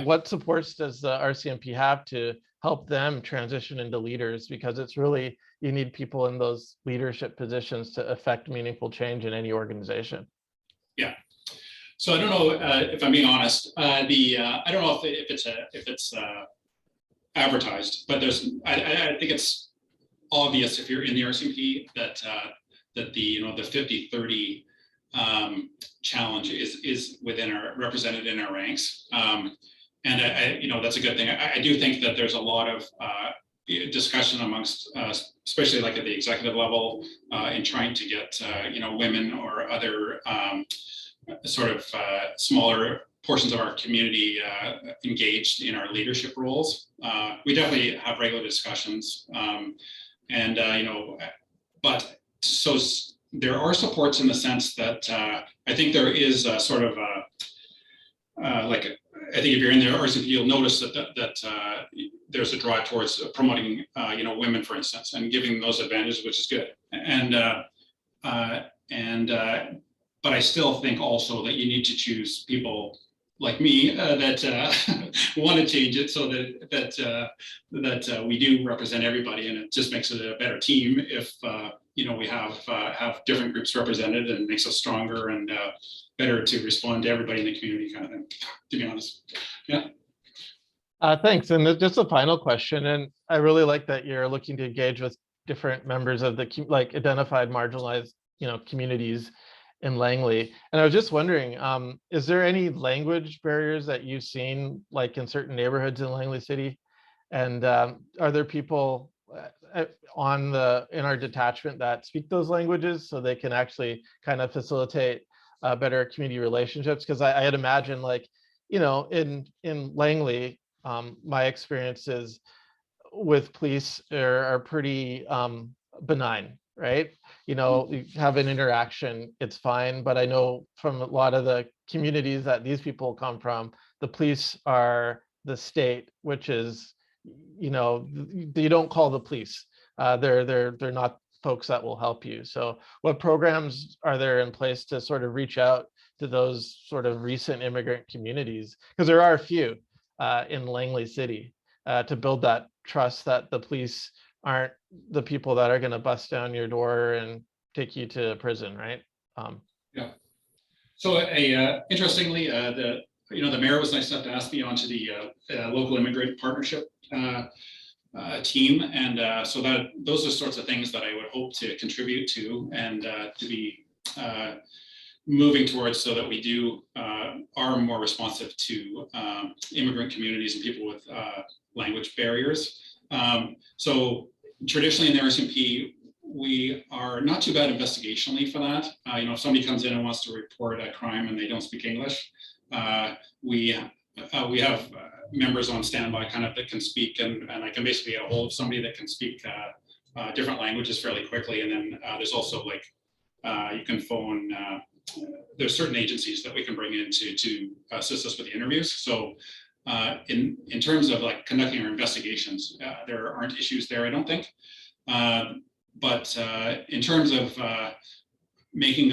what supports does the RCMP have to help them transition into leaders? Because it's really, you need people in those leadership positions to affect meaningful change in any organization. Yeah. So I don't know if I'm being honest. I don't know if it's advertised, but I think it's obvious if you're in the RCMP that the the 50-30 challenge is represented in our ranks. that's a good thing. I do think that there's a lot of discussion amongst, especially like at the executive level, in trying to get women or other sort of smaller portions of our community engaged in our leadership roles. We definitely have regular discussions, but so there are supports in the sense that I think there is a sort of I think if you're in the RCP, you'll notice that there's a drive towards promoting, women, for instance, and giving those advantages, which is good. But I still think also that you need to choose people like me that want to change it so that we do represent everybody, and it just makes it a better team if we have different groups represented, and makes us stronger and better to respond to everybody in the community, kind of thing, to be honest. Yeah. Thanks. And just a final question. And I really like that you're looking to engage with different members of the identified marginalized, communities in Langley. And I was just wondering, is there any language barriers that you've seen, like in certain neighborhoods in Langley City? And are there people in our detachment that speak those languages so they can actually kind of facilitate better community relationships? Because I had imagined, in Langley, my experiences with police are pretty benign, right? You have an interaction, it's fine. But I know from a lot of the communities that these people come from, the police are the state, which is, you don't call the police. They're not folks that will help you. So what programs are there in place to sort of reach out to those sort of recent immigrant communities? Because there are a few in Langley City, to build that trust that the police aren't the people that are going to bust down your door and take you to prison, right? Yeah. So interestingly, the mayor was nice enough to ask me onto the local immigrant partnership team, and so those are sorts of things that I would hope to contribute to and to be moving towards, so that we are more responsive to immigrant communities and people with language barriers. So traditionally in the RCMP, we are not too bad investigationally for that. If somebody comes in and wants to report a crime and they don't speak English, we have members on standby kind of that can speak, and I can basically get a hold of somebody that can speak different languages fairly quickly. And then there's also you can phone, there's certain agencies that we can bring in to assist us with the interviews. So in terms of conducting our investigations, there aren't issues there, I don't think. But in terms of making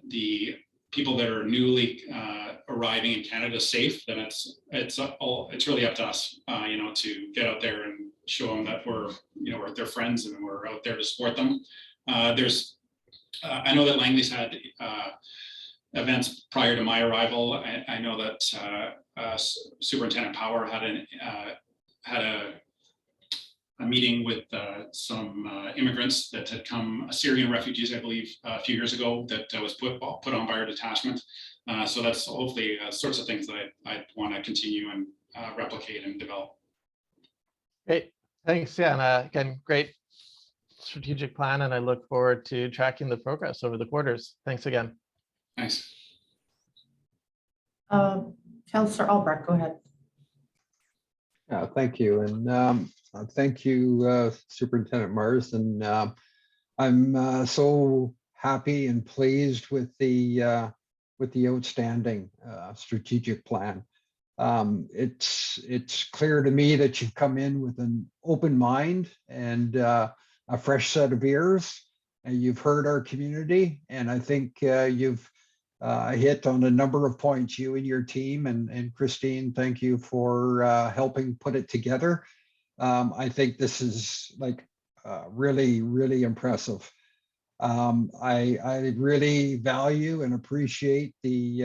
the people that are newly arriving in Canada safe, then it's really up to us, to get out there and show them that we're their friends and we're out there to support them. I know that Langley's had events prior to my arrival. I know that Superintendent Power had a meeting with some immigrants that had come, Syrian refugees, I believe, a few years ago, that was put on by our detachment. So that's hopefully sorts of things that I want to continue and replicate and develop. Great, thanks. Yeah, and again, great strategic plan, and I look forward to tracking the progress over the quarters. Thanks again. Thanks. Councillor Albrecht, go ahead. Thank you, and thank you, Superintendent Mars. And I'm so happy and pleased with the outstanding strategic plan. It's clear to me that you've come in with an open mind and a fresh set of ears, and you've heard our community. And I think you've hit on a number of points, you and your team. And Christine, thank you for helping put it together. I think this is really, really impressive. I really value and appreciate the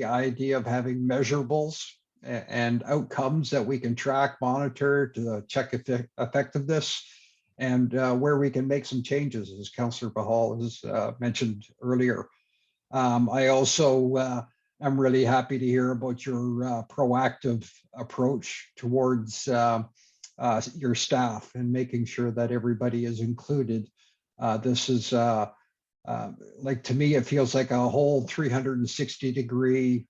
idea of having measurables and outcomes that we can track, monitor to check effectiveness, and where we can make some changes, as Councillor Bahal has mentioned earlier. I also I'm really happy to hear about your proactive approach towards your staff and making sure that everybody is included. This is like, to me, it feels like a whole 360-degree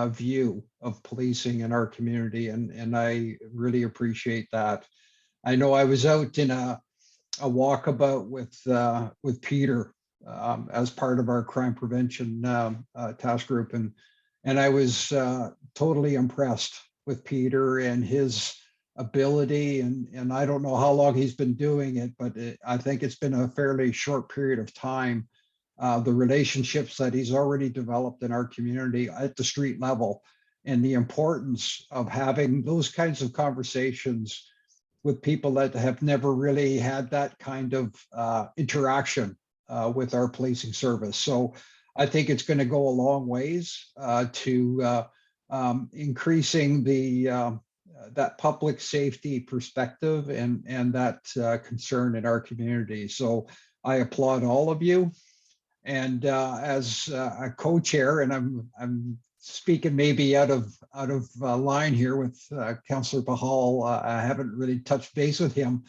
view of policing in our community, and I really appreciate that. I know I was out in a walkabout with Peter as part of our crime prevention task group, and I was totally impressed with Peter and his ability, and I don't know how long he's been doing it, but I think it's been a fairly short period of time. The relationships that he's already developed in our community at the street level, and the importance of having those kinds of conversations with people that have never really had that kind of interaction with our policing service. So I think it's going to go a long ways to increasing the that public safety perspective and that concern in our community. So I applaud all of you. And as a co-chair, and I'm speaking maybe out of line here with Councillor Pahal. I haven't really touched base with him,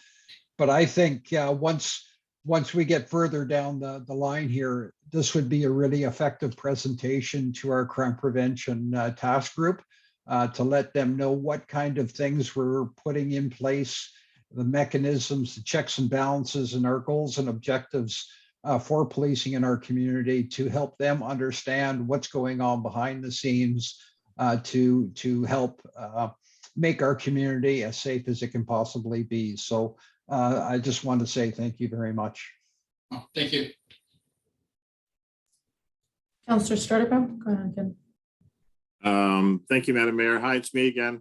but I think once we get further down the line here, this would be a really effective presentation to our crime prevention task group to let them know what kind of things we're putting in place, the mechanisms, the checks and balances, and our goals and objectives for policing in our community, to help them understand what's going on behind the scenes, to help make our community as safe as it can possibly be. So I just want to say thank you very much. Oh, thank you. Councillor Sturdivant, go ahead again. Thank you, Madam Mayor. Hi, it's me again.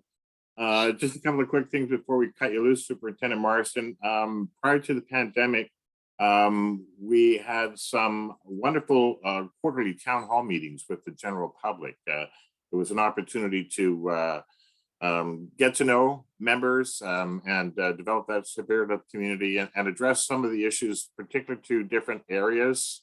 Just a couple of quick things before we cut you loose, Superintendent Marston. Prior to the pandemic, we had some wonderful quarterly town hall meetings with the general public. It was an opportunity to get to know members and develop that spirit of community and address some of the issues particular to different areas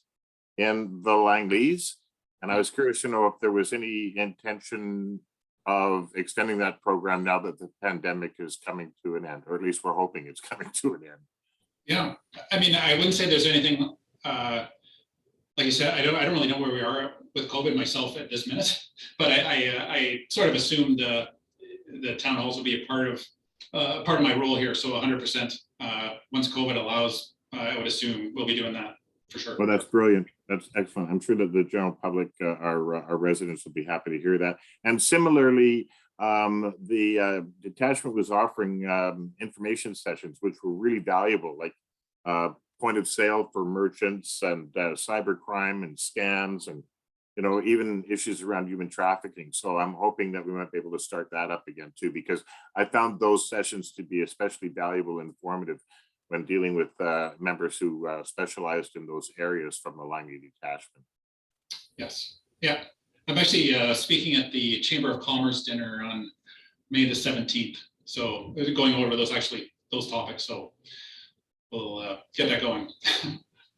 in the Langleys. And I was curious to know if there was any intention of extending that program now that the pandemic is coming to an end, or at least we're hoping it's coming to an end. Yeah, I mean, I wouldn't say there's anything, like you said, I don't really know where we are with COVID myself at this minute, but I sort of assumed the town halls will be a part of my role here. So 100%, once COVID allows, I would assume we'll be doing that for sure. Well, that's brilliant. That's excellent. I'm sure that the general public, our residents, will be happy to hear that. And similarly, the detachment was offering information sessions, which were really valuable, like point of sale for merchants and cybercrime and scams, and even issues around human trafficking. So I'm hoping that we might be able to start that up again too, because I found those sessions to be especially valuable and informative when dealing with members who specialized in those areas from the Langley detachment. Yes, yeah. I'm actually speaking at the Chamber of Commerce dinner on May the 17th. So going over those topics. So we'll get that going.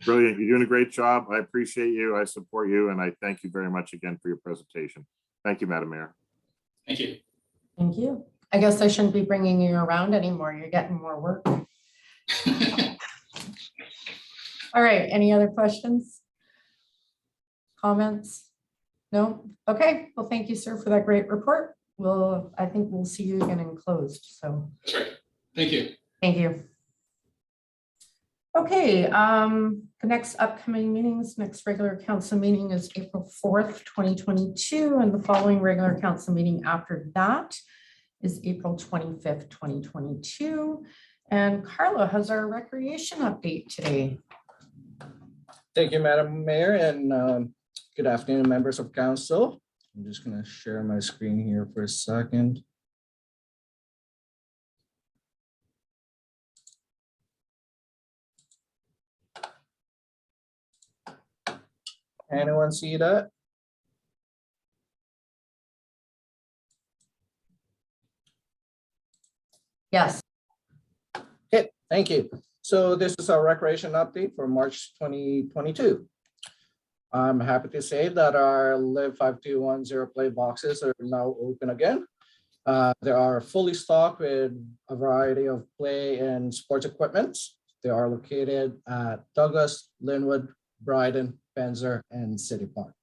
Brilliant. You're doing a great job. I appreciate you. I support you. And I thank you very much again for your presentation. Thank you, Madam Mayor. Thank you. Thank you. I guess I shouldn't be bringing you around anymore. You're getting more work. All right. Any other questions? Comments? No? Okay. Well, thank you, sir, for that great report. I think we'll see you again in closed. So that's right. Thank you. Thank you. Okay. The next upcoming next regular council meeting is April 4th, 2022. And the following regular council meeting after that is April 25th, 2022. And Carlo has our recreation update today. Thank you, Madam Mayor, and good afternoon, members of council. I'm just going to share my screen here for a second. Anyone see that? Yes. Okay, thank you. So this is our recreation update for March 2022. I'm happy to say that our Live 5210 play boxes are now open again. They are fully stocked with a variety of play and sports equipments. They are located at Douglas, Linwood, Bryden, Penzer, and City Park.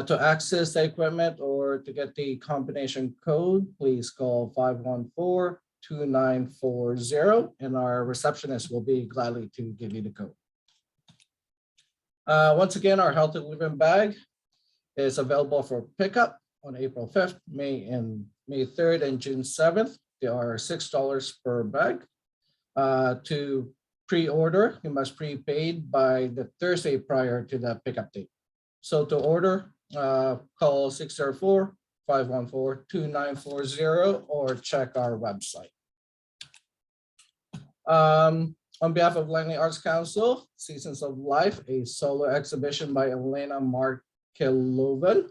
To access the equipment or to get the combination code, please call 514-2940, and our receptionist will be gladly to give you the code. Once again, our Healthy Living Bag is available for pickup on April 5th, May 3rd, and June 7th. They are $6 per bag. To pre-order, you must prepaid by the Thursday prior to the pickup date. So to order, call 604-514-2940 or check our website. On behalf of Langley Arts Council, Seasons of Life, a solo exhibition by Elena Markilovan.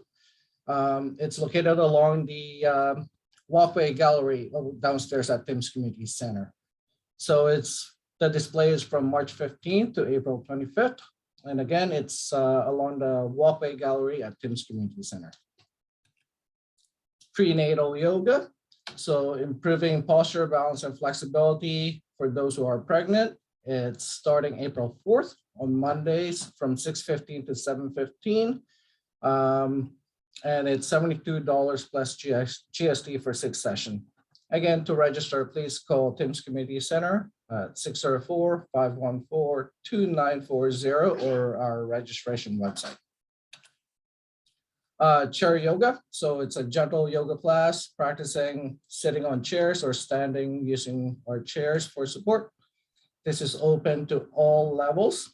It's located along the walkway gallery downstairs at Tim's Community Center. So the display is from March 15th to April 25th. And again, it's along the walkway gallery at Tim's Community Center. Prenatal Yoga. So improving posture, balance, and flexibility for those who are pregnant. It's starting April 4th on Mondays from 6:15 to 7:15. And it's $72 plus GST for 6 sessions. Again, to register, please call Tim's Community Center at 604-514-2940 or our registration website. Chair yoga. So it's a gentle yoga class, practicing sitting on chairs or standing using our chairs for support. This is open to all levels.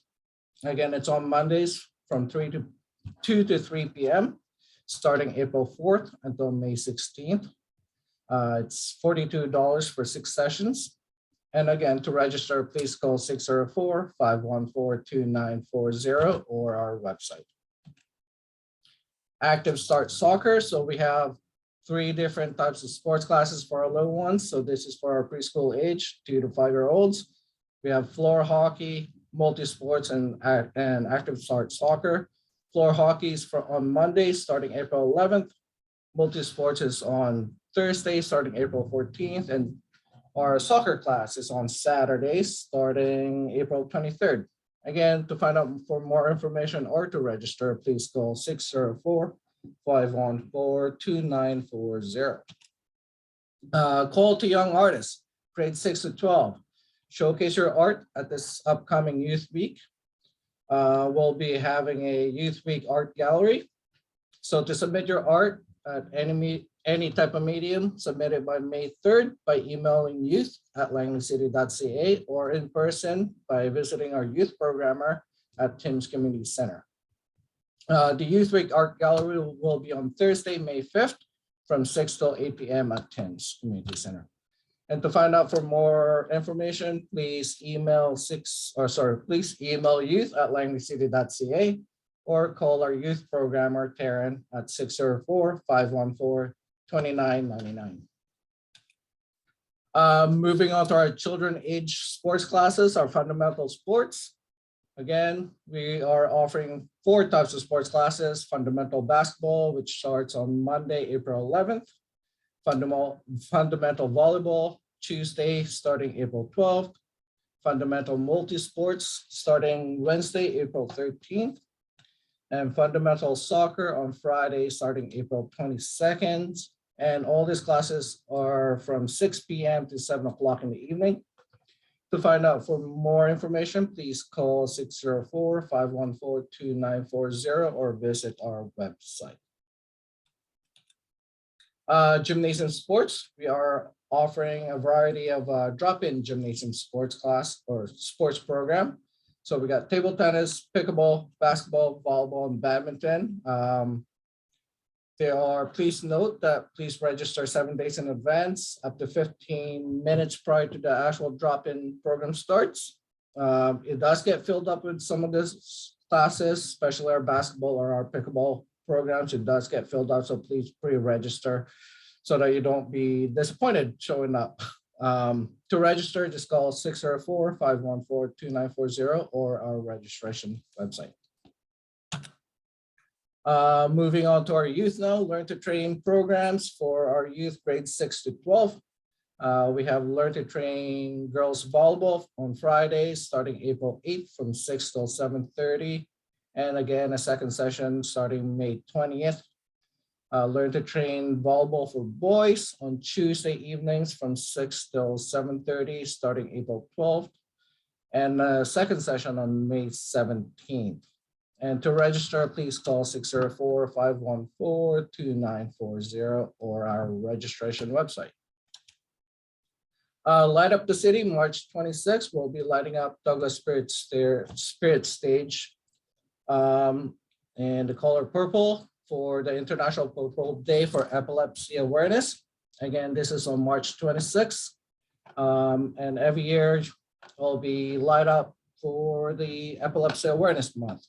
Again, it's on Mondays from 2 to 3 p.m. starting April 4th until May 16th. It's $42 for 6 sessions. And again, to register, please call 604-514-2940 or our website. Active Start Soccer. So we have 3 different types of sports classes for our little ones. So this is for our preschool age, 2 to 5-year-olds. We have floor hockey, multi-sports, and Active Start Soccer. Floor hockey is on Mondays starting April 11th. Multi-sports is on Thursday starting April 14th. And our soccer class is on Saturdays starting April 23rd. Again, to find out for more information or to register, please call 604-514-2940. Call to young artists, grades 6 to 12. Showcase your art at this upcoming Youth Week. We'll be having a Youth Week art gallery. So to submit your art at any type of medium, submit it by May 3rd by emailing youth@langleycity.ca or in person by visiting our youth programmer at Tim's Community Center. The Youth Week Art Gallery will be on Thursday, May 5th from 6 till 8 p.m. at Tim's Community Center. And to find out for more information, please email youth@langleycity.ca or call our youth programmer, Taryn, at 604-514-2999. Moving on to our children age sports classes, our fundamental sports. Again, we are offering 4 types of sports classes: fundamental basketball, which starts on Monday, April 11th. Fundamental volleyball, Tuesday, starting April 12th. Fundamental multi-sports, starting Wednesday, April 13th. And fundamental soccer on Friday, starting April 22nd. And all these classes are from 6 p.m. to 7 o'clock in the evening. To find out for more information, please call 604-514-2940 or visit our website. Gymnasium sports, we are offering a variety of drop-in gymnasium sports class or sports program. So we got table tennis, pickleball, basketball, volleyball, and badminton. Please note that please register 7 days in advance, up to 15 minutes prior to the actual drop-in program starts. It does get filled up with some of these classes, especially our basketball or our pickleball programs. It does get filled up, so please pre-register so that you don't be disappointed showing up. To register, just call 604-514-2940 or our registration website. Moving on to our youth now, Learn to Train programs for our youth grades 6 to 12. We have Learn to Train girls volleyball on Fridays, starting April 8th from 6 till 7:30. And again, a second session starting May 20th. Learn to Train volleyball for boys on Tuesday evenings from 6 till 7:30, starting April 12th. And a second session on May 17th. And to register, please call 604-514-2940 or our registration website. Light Up the City, March 26th, we'll be lighting up Douglas Spirit Stage in the color purple for the International Purple Day for Epilepsy Awareness. Again, this is on March 26th. And every year will be light up for the Epilepsy Awareness Month.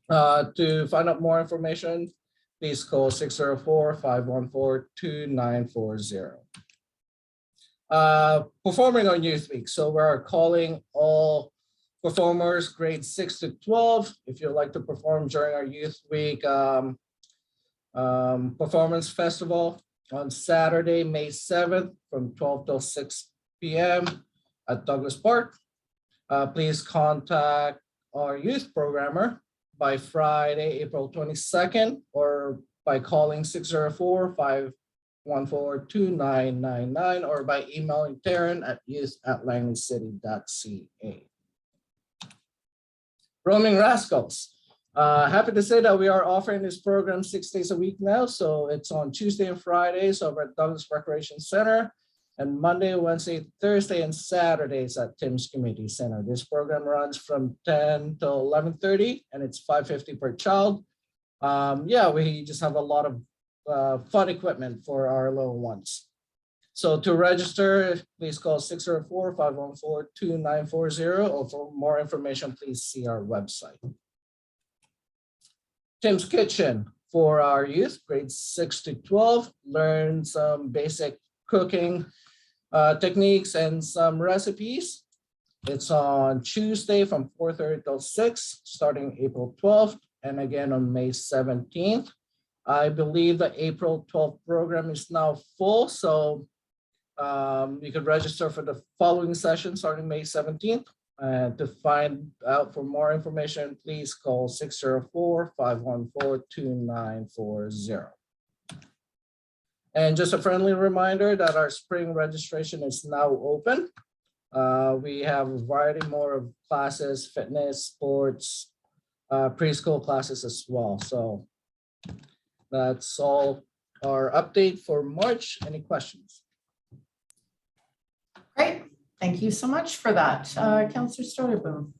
To find out more information, please call 604-514-2940. Performing on Youth Week. So we're calling all performers grades 6 to 12. If you'd like to perform during our Youth Week Performance Festival on Saturday, May 7th from 12 till 6 p.m. at Douglas Park. Please contact our youth programmer by Friday, April 22nd, or by calling 604-514-2999 or by emailing Taryn at youth@langleycity.ca. Roaming Rascals. Happy to say that we are offering this program 6 days a week now. So it's on Tuesday and Fridays over at Douglas Recreation Center, and Monday, Wednesday, Thursday, and Saturdays at Tim's Community Center. This program runs from 10 to 11:30, and it's $5.50 per child. We just have a lot of fun equipment for our little ones. So to register, please call 604-514-2940, or for more information, please see our website. Tim's Kitchen for our youth, grades 6 to 12, learn some basic cooking techniques and some recipes. It's on Tuesday from 4:30 till 6, starting April 12th, and again on May 17th. I believe the April 12th program is now full, so you could register for the following session starting May 17th. To find out for more information, please call 604-514-2940. And just a friendly reminder that our spring registration is now open. We have a variety more of classes, fitness, sports, preschool classes as well. So that's all our update for March. Any questions? Great. Thank you so much for that. Councillor Storyboom.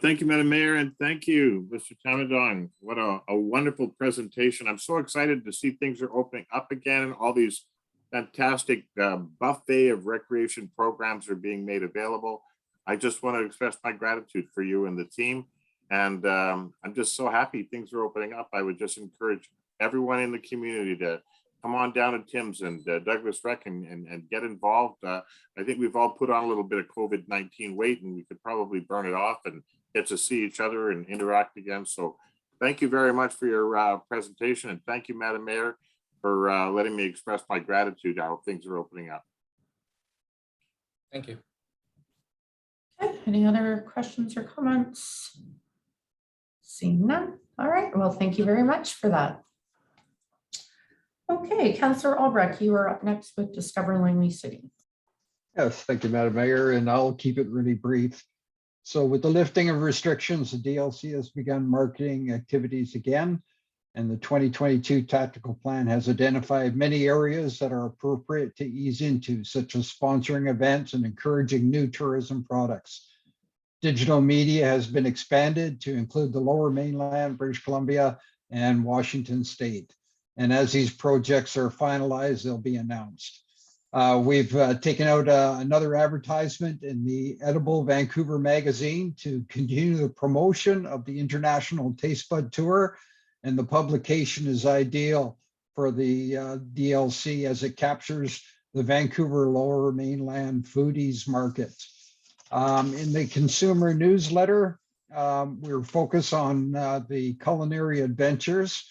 Thank you, Madam Mayor, and thank you, Mr. Tamadon. What a wonderful presentation. I'm so excited to see things are opening up again and all these fantastic buffet of recreation programs are being made available. I just want to express my gratitude for you and the team. And I'm just so happy things are opening up. I would just encourage everyone in the community to come on down to Tim's and Douglas Rec and get involved. I think we've all put on a little bit of COVID-19 weight, and we could probably burn it off and get to see each other and interact again. So thank you very much for your presentation. And thank you, Madam Mayor, for letting me express my gratitude how things are opening up. Thank you. Okay, any other questions or comments? Seeing none. All right, well, thank you very much for that. Okay, Councillor Albrecht, you are up next with Discover Langley City. Yes, thank you, Madam Mayor, and I'll keep it really brief. So with the lifting of restrictions, the DLC has begun marketing activities again, and the 2022 tactical plan has identified many areas that are appropriate to ease into, such as sponsoring events and encouraging new tourism products. Digital media has been expanded to include the Lower Mainland, British Columbia, and Washington State. And as these projects are finalized, they'll be announced. We've taken out another advertisement in the Edible Vancouver magazine to continue the promotion of the International Taste Bud Tour. And the publication is ideal for the DLC as it captures the Vancouver Lower Mainland foodies market. In the consumer newsletter, we're focused on the culinary adventures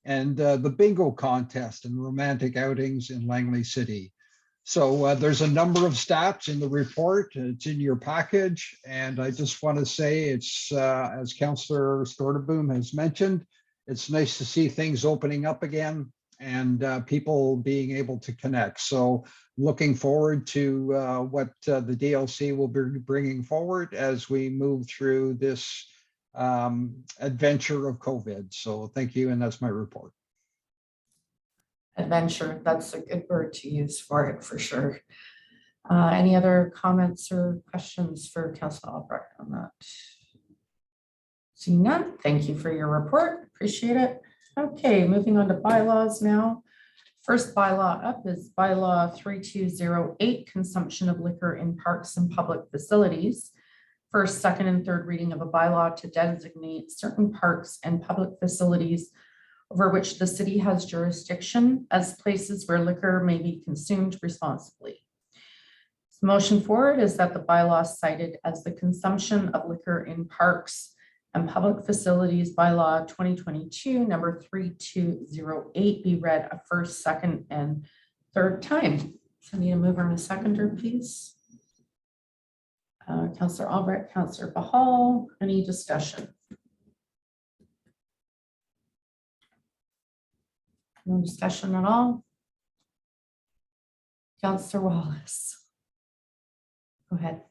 and the bingo contest and romantic outings in Langley City. So there's a number of stats in the report. It's in your package. And I just want to say it's, as Councillor Storteboom has mentioned, it's nice to see things opening up again and people being able to connect. So looking forward to what the DLC will be bringing forward as we move through this adventure of COVID. So thank you. And that's my report. Adventure, that's a good word to use for it, for sure. Any other comments or questions for Councillor Albrecht on that? Seeing none, thank you for your report, appreciate it. Okay, moving on to bylaws now. First bylaw up is Bylaw 3208, consumption of liquor in parks and public facilities. First, second, and third reading of a bylaw to designate certain parks and public facilities over which the city has jurisdiction as places where liquor may be consumed responsibly. The motion forward is that the bylaw cited as the consumption of liquor in parks and public facilities bylaw 2022 number 3208 be read a first, second, and third time. So I need a mover and a seconder, please. Councillor Albrecht, Councillor Bahal, any discussion? No discussion at all. Councillor Wallace. Go ahead.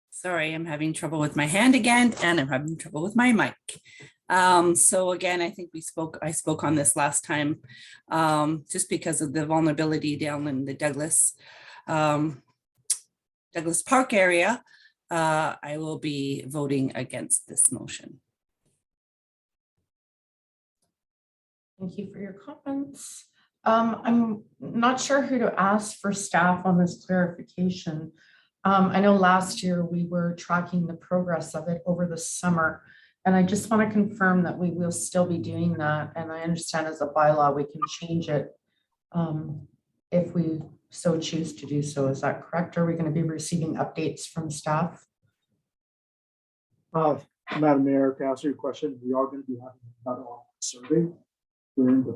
Sorry, I'm having trouble with my hand again, and I'm having trouble with my mic. So again, I think I spoke on this last time, just because of the vulnerability down in the Douglas Park area. I will be voting against this motion. Thank you for your comments. I'm not sure who to ask for staff on this clarification. I know last year we were tracking the progress of it over the summer, and I just want to confirm that we will still be doing that. And I understand as a bylaw, we can change it if we so choose to do so. Is that correct? Are we going to be receiving updates from staff? Madam Mayor, to answer your question, we are going to be having another survey during the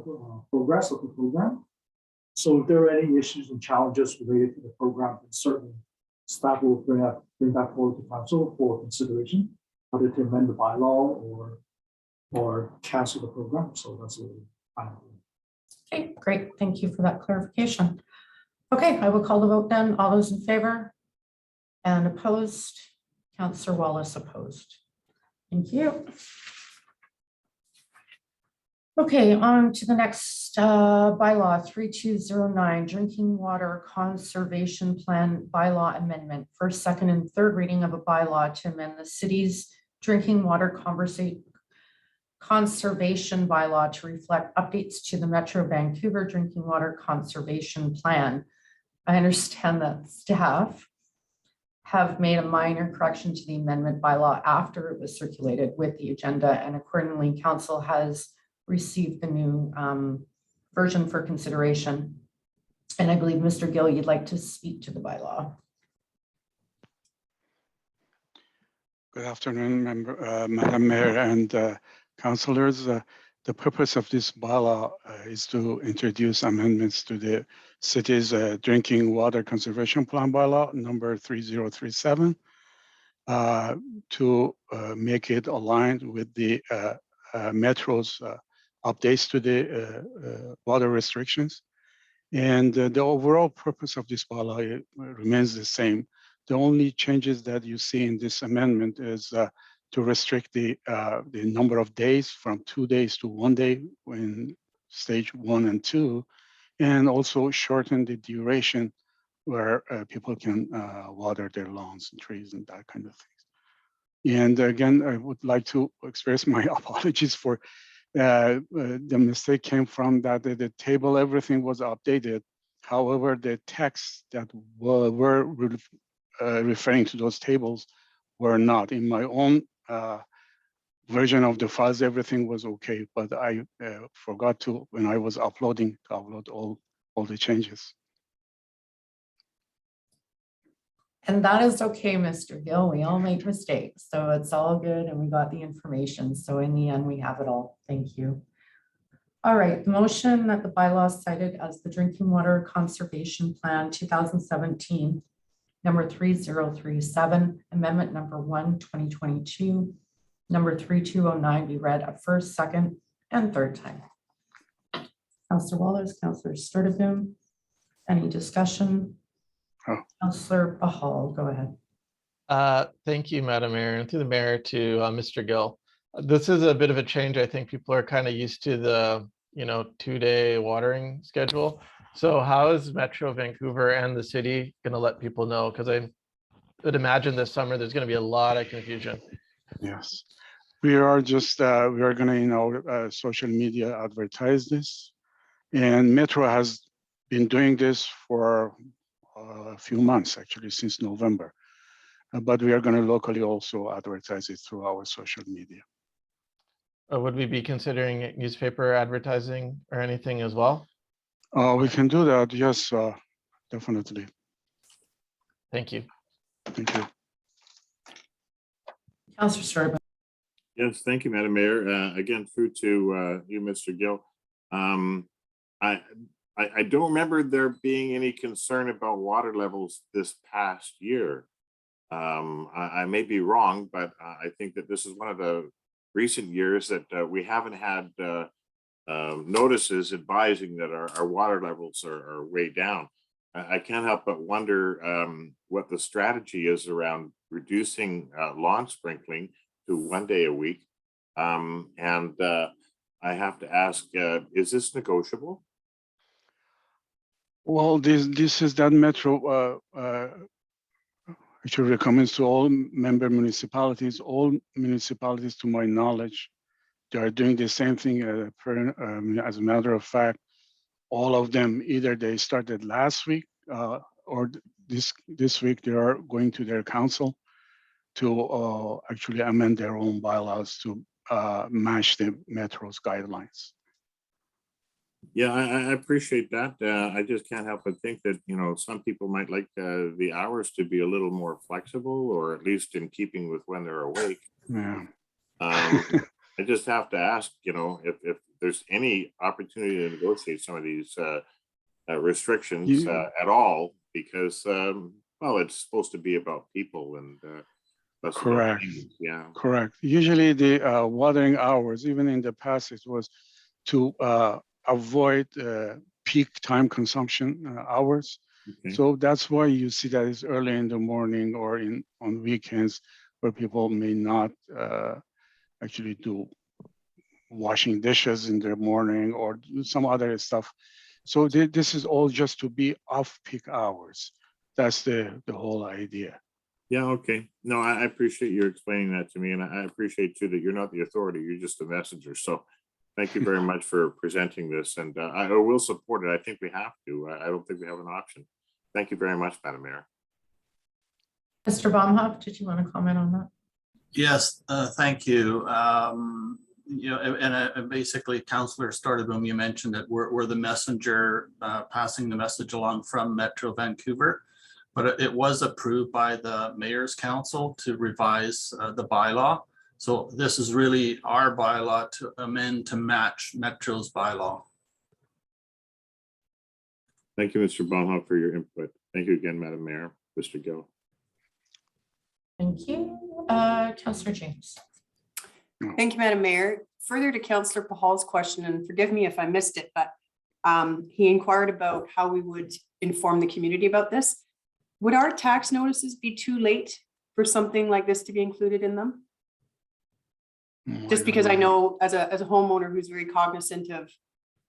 progress of the program. So if there are any issues and challenges related to the program, then certainly staff will bring that forward to council for consideration, whether to amend the bylaw or cancel the program. So that's what we're doing. Okay, great. Thank you for that clarification. Okay, I will call the vote then. All those in favor and opposed? Councillor Wallace opposed. Thank you. Okay, on to the next bylaw 3209, drinking water conservation plan bylaw amendment. First, second, and third reading of a bylaw to amend the city's drinking water conservation bylaw to reflect updates to the Metro Vancouver drinking water conservation plan. I understand that staff have made a minor correction to the amendment bylaw after it was circulated with the agenda, and accordingly, council has received the new version for consideration. And I believe, Mr. Gill, you'd like to speak to the bylaw. Good afternoon, Madam Mayor and councillors. The purpose of this bylaw is to introduce amendments to the city's drinking water conservation plan bylaw number 3037 to make it aligned with the Metro's updates to the water restrictions. And the overall purpose of this bylaw remains the same. The only changes that you see in this amendment is to restrict the number of days from 2 days to 1 day in stage 1 and 2, and also shorten the duration where people can water their lawns and trees and that kind of things. And again, I would like to express my apologies for the mistake came from that the table, everything was updated. However, the texts that were referring to those tables were not. In my own version of the files, everything was okay, but I forgot to, when I was uploading, to upload all the changes. And that is okay, Mr. Gill. We all make mistakes, so it's all good and we got the information. So in the end, we have it all. Thank you. All right, the motion that the bylaws cited as the Drinking Water Conservation Plan 2017, number 3037, amendment number 1, 2022, number 3209 be read a first, second, and third time. Councillor Wallace, Councillor Sturtevant, any discussion? Oh. Councillor Bahal, go ahead. Thank you, Madam Mayor, and through the mayor to Mr. Gill. This is a bit of a change. I think people are kind of used to the, 2-day watering schedule. So how is Metro Vancouver and the city going to let people know? Because I would imagine this summer there's going to be a lot of confusion. Yes, we are just, we are gonna, social media advertise this. And Metro has been doing this for a few months, actually, since November. But we are gonna locally also advertise it through our social media. Would we be considering newspaper advertising or anything as well? We can do that, yes, definitely. Thank you. Thank you. Councillor Sturtevant. Yes, thank you, Madam Mayor. Again, through to you, Mr. Gill. I don't remember there being any concern about water levels this past year. I may be wrong, but I think that this is one of the recent years that we haven't had notices advising that our water levels are way down. I can't help but wonder what the strategy is around reducing lawn sprinkling to 1 day a week. I have to ask, is this negotiable? Well, this is that Metro actually recommends to all member municipalities. All municipalities, to my knowledge, they are doing the same thing. As a matter of fact, all of them, either they started last week or this week, they are going to their council to actually amend their own bylaws to match the Metro's guidelines. Yeah, I appreciate that. I just can't help but think that, some people might like the hours to be a little more flexible, or at least in keeping with when they're awake. Yeah. I just have to ask, if there's any opportunity to negotiate some of these restrictions at all, because, well, it's supposed to be about people and less about Correct. things. Yeah. Correct. Usually the watering hours, even in the past, it was to avoid peak time consumption hours. Okay. So that's why you see that it's early in the morning or on weekends where people may not actually do washing dishes in the morning or do some other stuff. So this is all just to be off peak hours. That's the whole idea. Yeah, okay. No, I appreciate you explaining that to me, and I appreciate too that you're not the authority, you're just the messenger. So thank you very much for presenting this, and I will support it. I think we have to. I don't think we have an option. Thank you very much, Madam Mayor. Mr. Baumhoff, did you want to comment on that? Yes, thank you. And basically, Councillor Sturtevant, you mentioned that we're the messenger passing the message along from Metro Vancouver, but it was approved by the Mayor's Council to revise the bylaw. So this is really our bylaw to amend to match Metro's bylaw. Thank you, Mr. Baumhoff, for your input. Thank you again, Madam Mayor. Mr. Gill. Thank you. Councillor James. Thank you, Madam Mayor. Further to Councillor Pahal's question, and forgive me if I missed it, but he inquired about how we would inform the community about this. Would our tax notices be too late for something like this to be included in them? Just because I know as a homeowner who's very cognizant of,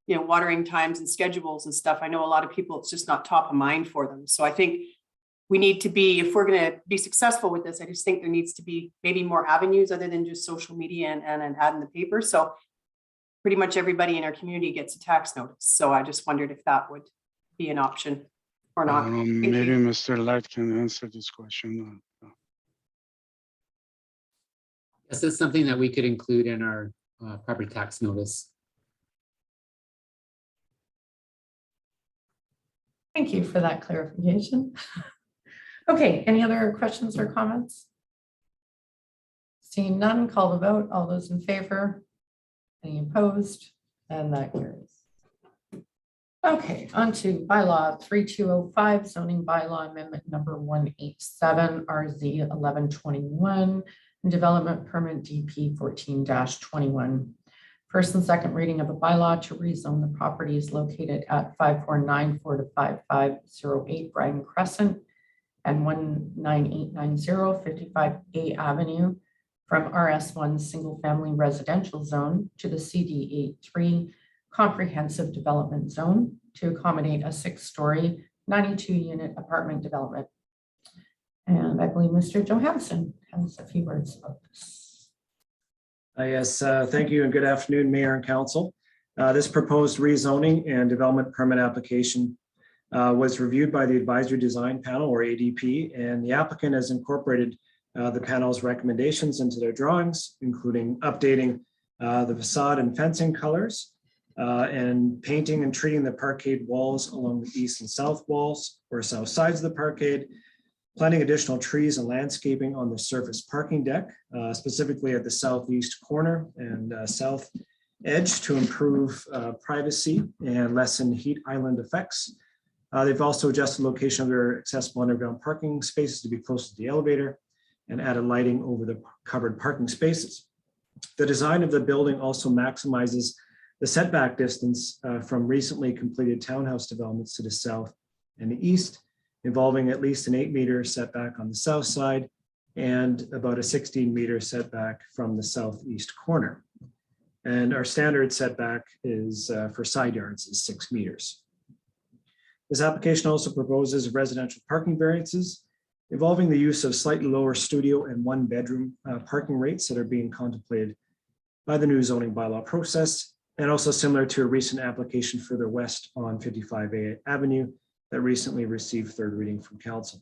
watering times and schedules and stuff, I know a lot of people, it's just not top of mind for them. So I think we need to be, if we're going to be successful with this, I just think there needs to be maybe more avenues other than just social media and an ad in the paper. So pretty much everybody in our community gets a tax notice. So I just wondered if that would be an option or not. Maybe Mr. Light can answer this question. This is something that we could include in our property tax notice. Thank you for that clarification. Okay, any other questions or comments? Seeing none, call the vote. All those in favor? Any opposed? And that carries. Okay, on to bylaw 3205, zoning bylaw amendment number 187, RZ 1121, and development permit DP 14-21. First and second reading of a bylaw to rezone the properties located at 5494 to 5508 Brighton Crescent and 19890 55A Avenue from RS1 single family residential zone to the CD83 comprehensive development zone to accommodate a 6-story 92-unit apartment development. And I believe Mr. Johansson has a few words about this. Yes, thank you and good afternoon, Mayor and Council. This proposed rezoning and development permit application was reviewed by the Advisory Design Panel, or ADP, and the applicant has incorporated the panel's recommendations into their drawings, including updating the facade and fencing colors, and painting and treating the parkade walls along the east and south walls or south sides of the parkade, planting additional trees and landscaping on the surface parking deck, specifically at the southeast corner and south edge to improve privacy and lessen heat island effects. They've also adjusted the location of their accessible underground parking spaces to be close to the elevator and added lighting over the covered parking spaces. The design of the building also maximizes the setback distance from recently completed townhouse developments to the south and the east, involving at least an 8-meter setback on the south side and about a 16-meter setback from the southeast corner. And our standard setback is for side yards is 6 meters. This application also proposes residential parking variances involving the use of slightly lower studio and 1-bedroom parking rates that are being contemplated by the new zoning bylaw process, and also similar to a recent application further west on 55A Avenue that recently received third reading from council.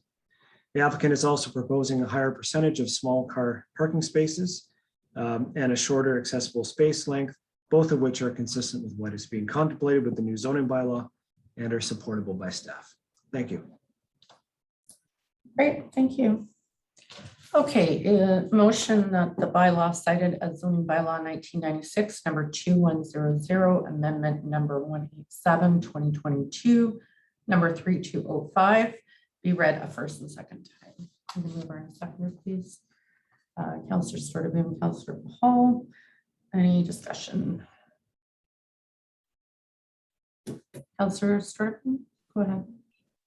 The applicant is also proposing a higher percentage of small car parking spaces and a shorter accessible space length, both of which are consistent with what is being contemplated with the new zoning bylaw and are supportable by staff. Thank you. Great, thank you. Okay, motion that the bylaw cited as zoning bylaw 1996, number 2100, amendment number 187, 2022, number 3205, be read a first and second time. I'm going to move on a second, please. Councillor Sturdivant, Councillor Hall, any discussion? Councillor Sturdivant, go ahead.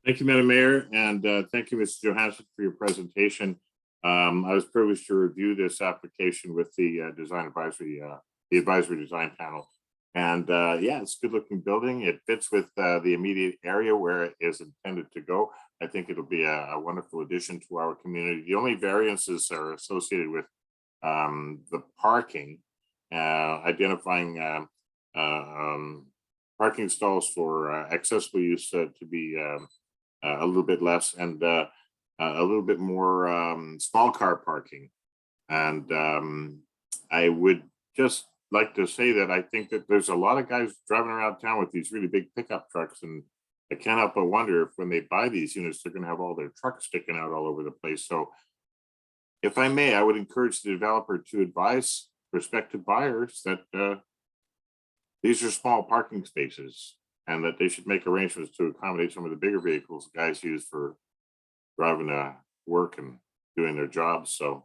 Thank you, Madam Mayor, and thank you, Mr. Johansson, for your presentation. I was privileged to review this application with the advisory design panel. And yeah, it's a good looking building. It fits with the immediate area where it is intended to go. I think it'll be a wonderful addition to our community. The only variances are associated with the parking, identifying parking stalls for accessible use to be a little bit less, and a little bit more small car parking. And I would just like to say that I think that there's a lot of guys driving around town with these really big pickup trucks, and I can't help but wonder if when they buy these units, they're going to have all their trucks sticking out all over the place. So if I may, I would encourage the developer to advise prospective buyers that these are small parking spaces and that they should make arrangements to accommodate some of the bigger vehicles guys use for driving to work and doing their jobs. So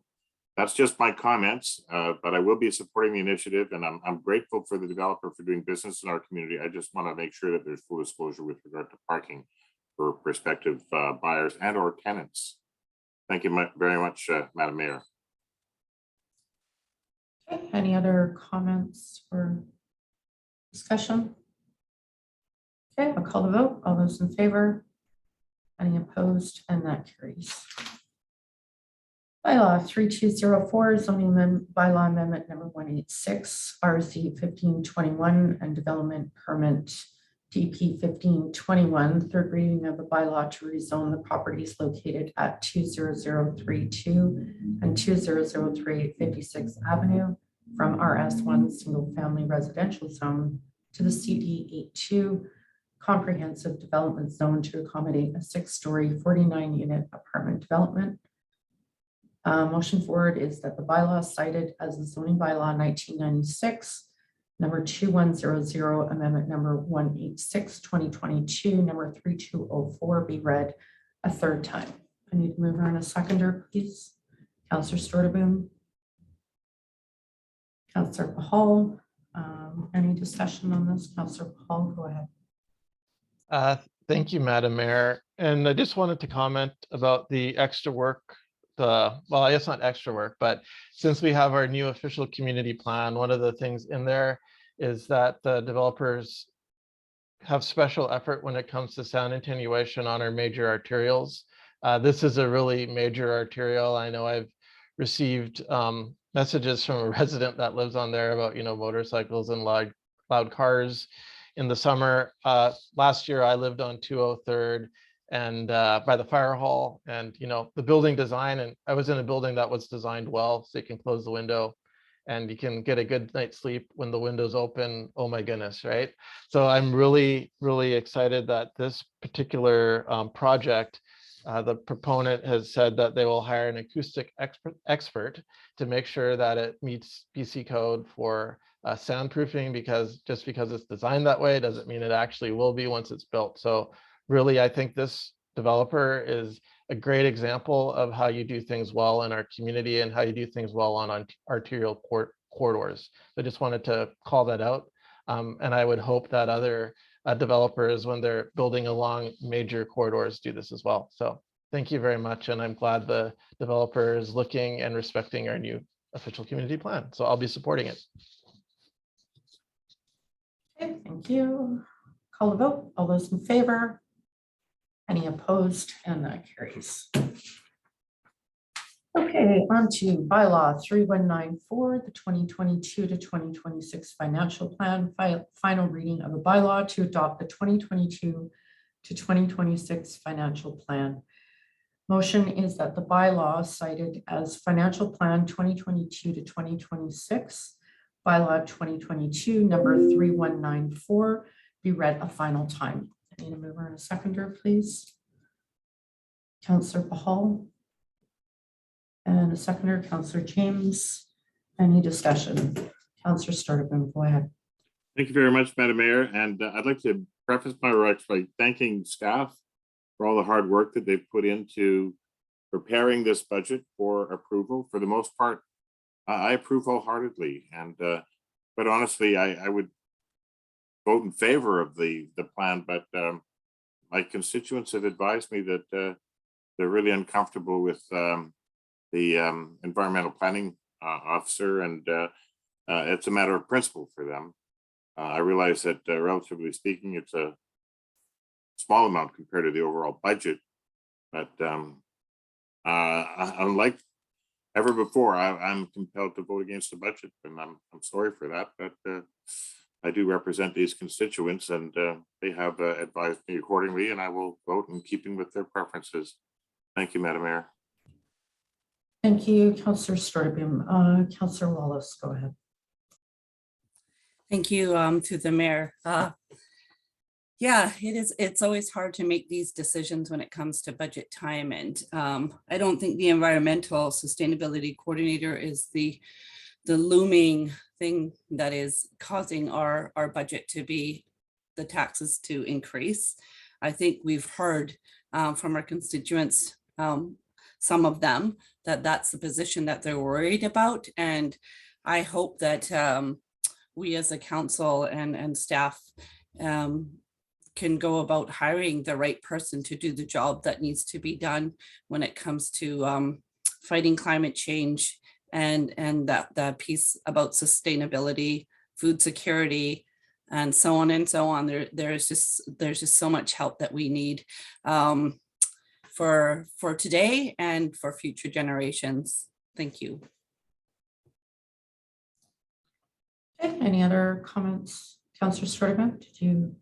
that's just my comments, but I will be supporting the initiative, and I'm grateful for the developer for doing business in our community. I just want to make sure that there's full disclosure with regard to parking for prospective buyers and or tenants. Thank you very much, Madam Mayor. Okay, any other comments or discussion? Okay, I'll call the vote. All those in favor? Any opposed? And that carries. Bylaw 3204, zoning bylaw amendment number 186, RZ 1521, and development permit DP 1521, third reading of the bylaw to rezone the properties located at 20032 and 2003 56 Avenue from RS1 single family residential zone to the CD82 comprehensive development zone to accommodate a 6-story, 49-unit apartment development. Motion forward is that the bylaw cited as the zoning bylaw 1996, number 2100, amendment number 186, 2022, number 3204 be read a third time. I need a mover and a seconder, please. Councillor Storteboom. Councillor Pahal. Any discussion on this? Councillor Pahal, go ahead. Thank you, Madam Mayor. And I just wanted to comment about the extra work. Well, I guess not extra work, but since we have our new official community plan, one of the things in there is that the developers have special effort when it comes to sound attenuation on our major arterials. This is a really major arterial. I know I've received messages from a resident that lives on there about, motorcycles and loud cars in the summer. Last year, I lived on 203rd and by the fire hall, and the building design, and I was in a building that was designed well, so you can close the window and you can get a good night's sleep when the window's open. Oh my goodness, right? So I'm really, really excited that this particular project, the proponent has said that they will hire an acoustic expert to make sure that it meets BC code for soundproofing, because just because it's designed that way doesn't mean it actually will be once it's built. So really, I think this developer is a great example of how you do things well in our community and how you do things well on arterial corridors. So I just wanted to call that out. And I would hope that other developers, when they're building along major corridors, do this as well. So thank you very much. And I'm glad the developer is looking and respecting our new official community plan. So I'll be supporting it. Okay, thank you. Call the vote. All those in favor? Any opposed? And that carries. Okay, on to bylaw 3194, the 2022 to 2026 financial plan, final reading of a bylaw to adopt the 2022 to 2026 financial plan. Motion is that the bylaw cited as financial plan 2022 to 2026, bylaw 2022 number 3194 be read a final time. I need a mover and a seconder, please. Councillor Pahal. And a seconder, Councillor James. Any discussion? Councillor Storteboom, go ahead. Thank you very much, Madam Mayor. And I'd like to preface my remarks by thanking staff for all the hard work that they've put into preparing this budget for approval. For the most part, I approve wholeheartedly. And but honestly, I would vote in favor of the plan, but my constituents have advised me that they're really uncomfortable with the environmental planning officer, and it's a matter of principle for them. I realize that relatively speaking, it's a small amount compared to the overall budget, but unlike ever before, I'm compelled to vote against the budget, and I'm sorry for that, but I do represent these constituents, and they have advised me accordingly, and I will vote in keeping with their preferences. Thank you, Madam Mayor. Thank you, Councillor Storteboom. Councillor Wallace, go ahead. Thank you to the mayor. Yeah, it's always hard to make these decisions when it comes to budget time. And I don't think the environmental sustainability coordinator is the looming thing that is causing our budget to be, the taxes to increase. I think we've heard from our constituents, some of them, that's the position that they're worried about. And I hope that we as a council and staff can go about hiring the right person to do the job that needs to be done when it comes to fighting climate change and that piece about sustainability, food security, and so on and so on. There's just so much help that we need for today and for future generations. Thank you. Okay, any other comments? Councillor Storteboom, did you?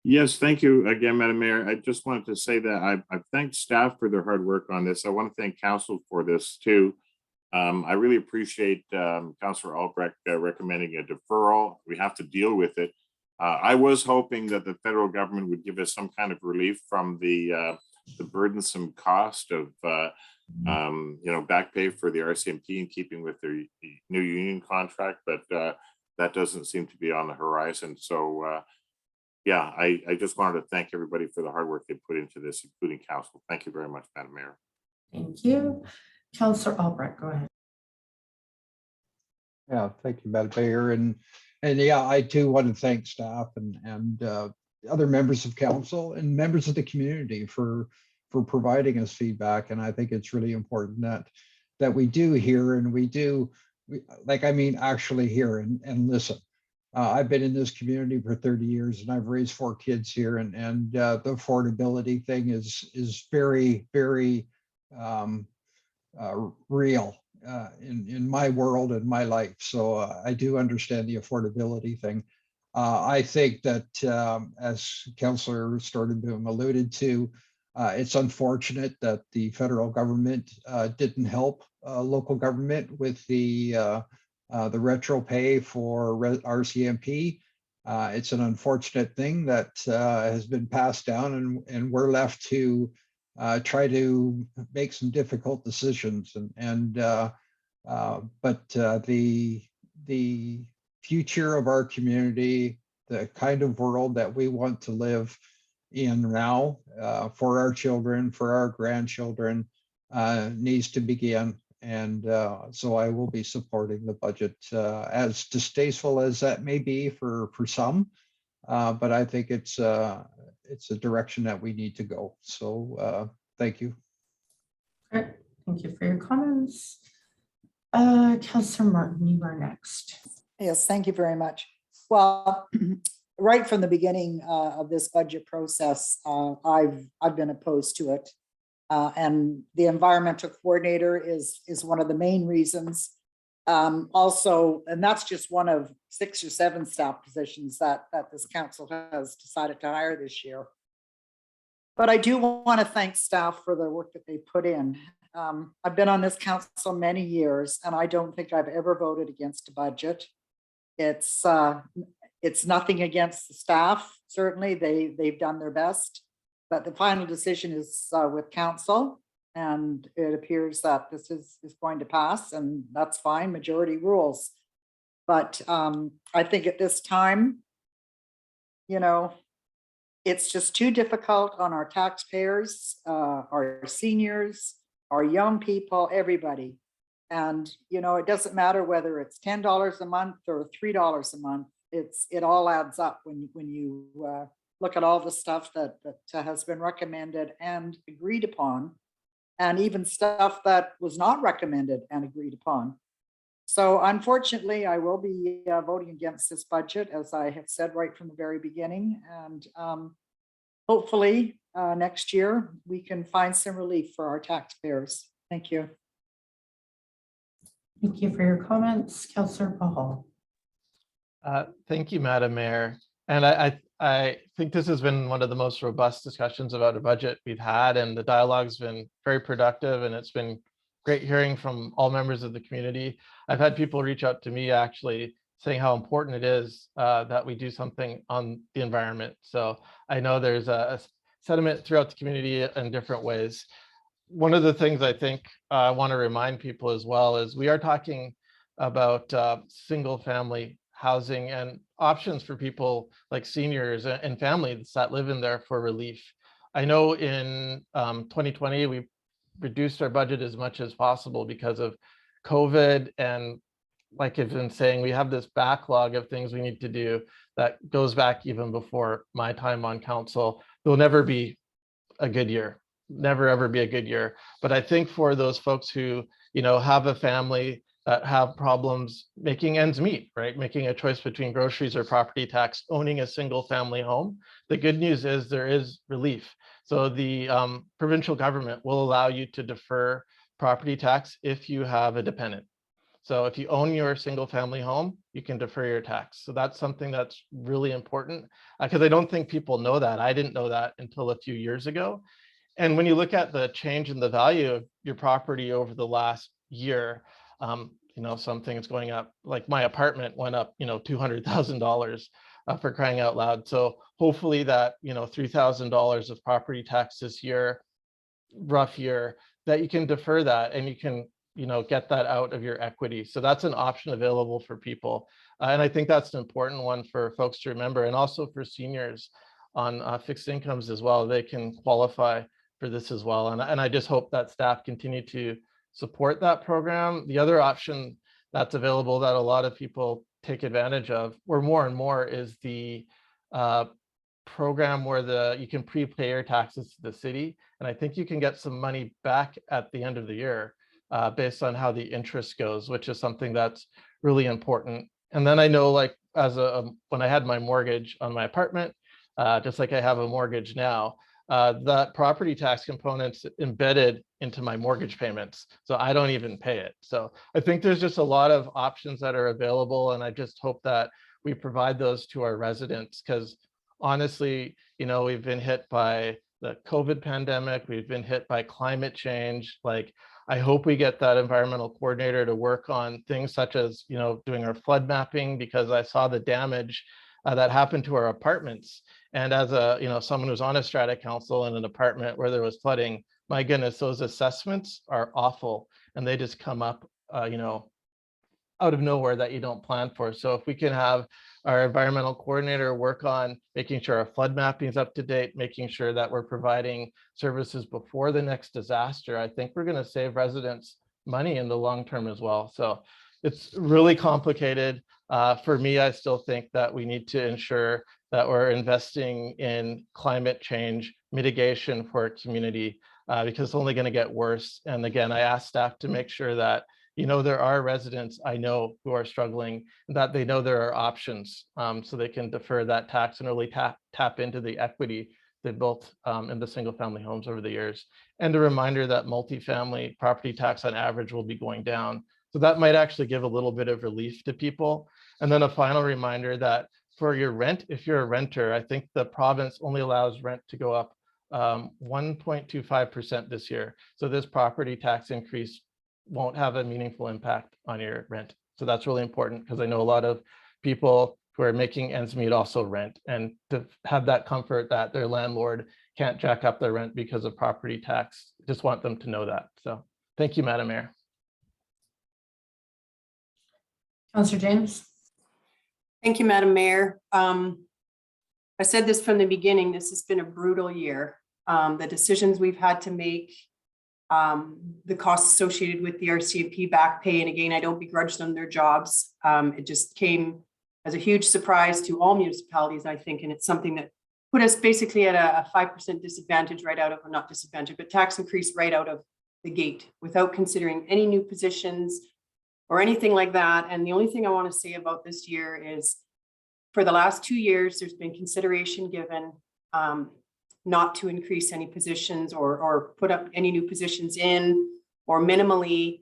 Yes, thank you again, Madam Mayor. I just wanted to say that I've thanked staff for their hard work on this. I want to thank council for this too. I really appreciate Councillor Albrecht recommending a deferral. We have to deal with it. I was hoping that the federal government would give us some kind of relief from the burdensome cost of back pay for the RCMP in keeping with their new union contract, but that doesn't seem to be on the horizon. So yeah, I just wanted to thank everybody for the hard work they put into this, including council. Thank you very much, Madam Mayor. Thank you. Councillor Albrecht, go ahead. Yeah, thank you, Madam Mayor. And yeah, I too want to thank staff and other members of council and members of the community for providing us feedback. And I think it's really important that we do hear and actually hear and listen. I've been in this community for 30 years and I've raised 4 kids here, and the affordability thing is very, very real in my world and my life. So I do understand the affordability thing. I think that as Councillor Stortenboom alluded to, it's unfortunate that the federal government didn't help local government with the retro pay for RCMP. It's an unfortunate thing that has been passed down, and we're left to try to make some difficult decisions. But the future of our community, the kind of world that we want to live in now for our children, for our grandchildren, needs to begin. And so I will be supporting the budget, as distasteful as that may be for some, but I think it's a direction that we need to go. So thank you. Great. Thank you for your comments. Councillor Martin, you are next. Yes, thank you very much. Well, right from the beginning of this budget process, I've been opposed to it. And the environmental coordinator is one of the main reasons. Also, and that's just one of 6 or 7 staff positions that this council has decided to hire this year. But I do want to thank staff for the work that they put in. I've been on this council many years, and I don't think I've ever voted against a budget. It's nothing against the staff. Certainly, they've done their best. But the final decision is with council, and it appears that this is going to pass, and that's fine, majority rules. But I think at this time, it's just too difficult on our taxpayers, our seniors, our young people, everybody. And, it doesn't matter whether it's $10 a month or $3 a month, it all adds up when you look at all the stuff that has been recommended and agreed upon, and even stuff that was not recommended and agreed upon. So unfortunately, I will be voting against this budget, as I have said right from the very beginning. And hopefully next year we can find some relief for our taxpayers. Thank you. Thank you for your comments. Councillor Pahal. Thank you, Madam Mayor. And I think this has been one of the most robust discussions about a budget we've had, and the dialogue's been very productive, and it's been great hearing from all members of the community. I've had people reach out to me actually saying how important it is that we do something on the environment. So I know there's a sentiment throughout the community in different ways. One of the things I think I want to remind people as well is we are talking about single family housing and options for people like seniors and families that live in there for relief. I know in 2020, we reduced our budget as much as possible because of COVID. And like I've been saying, we have this backlog of things we need to do that goes back even before my time on council. There'll never be a good year, never ever be a good year. But I think for those folks who, have a family that have problems making ends meet, right? Making a choice between groceries or property tax, owning a single family home. The good news is there is relief. So the provincial government will allow you to defer property tax if you have a dependent. So if you own your single family home, you can defer your tax. So that's something that's really important, because I don't think people know that. I didn't know that until a few years ago. And when you look at the change in the value of your property over the last year, some things going up, like my apartment went up, $200,000 for crying out loud. So hopefully that, $3,000 of property tax this year, rough year, that you can defer that and you can, get that out of your equity. So that's an option available for people. And I think that's an important one for folks to remember, and also for seniors on fixed incomes as well. They can qualify for this as well. And I just hope that staff continue to support that program. The other option that's available that a lot of people take advantage of, or more and more, is the program where you can prepay your taxes to the city. And I think you can get some money back at the end of the year based on how the interest goes, which is something that's really important. And then I know, like, when I had my mortgage on my apartment, just like I have a mortgage now, that property tax component's embedded into my mortgage payments. So I don't even pay it. So I think there's just a lot of options that are available. And I just hope that we provide those to our residents, because honestly, we've been hit by the COVID pandemic. We've been hit by climate change. Like, I hope we get that environmental coordinator to work on things such as, doing our flood mapping, because I saw the damage that happened to our apartments. And as someone who's on a strata council in an apartment where there was flooding, my goodness, those assessments are awful. And they just come up, out of nowhere that you don't plan for. So if we can have our environmental coordinator work on making sure our flood mapping is up to date, making sure that we're providing services before the next disaster, I think we're going to save residents money in the long term as well. So it's really complicated. For me, I still think that we need to ensure that we're investing in climate change mitigation for our community, because it's only going to get worse. And again, I asked staff to make sure that there are residents I know who are struggling, that they know there are options, so they can defer that tax and really tap into the equity they built in the single family homes over the years. And a reminder that multifamily property tax on average will be going down. So that might actually give a little bit of relief to people. And then a final reminder that for your rent, if you're a renter, I think the province only allows rent to go up 1.25% this year. So this property tax increase won't have a meaningful impact on your rent. So that's really important, because I know a lot of people who are making ends meet also rent, and to have that comfort that their landlord can't jack up their rent because of property tax. Just want them to know that. So thank you, Madam Mayor. Councillor James. Thank you, Madam Mayor. I said this from the beginning, this has been a brutal year. The decisions we've had to make, the costs associated with the RCMP back pay, and again, I don't begrudge them their jobs. It just came as a huge surprise to all municipalities, I think, and it's something that put us basically at a 5% disadvantage right out of, or not disadvantage, but tax increase right out of the gate without considering any new positions or anything like that. And the only thing I want to say about this year is, for the last 2 years, there's been consideration given not to increase any positions or put up any new positions in, or minimally.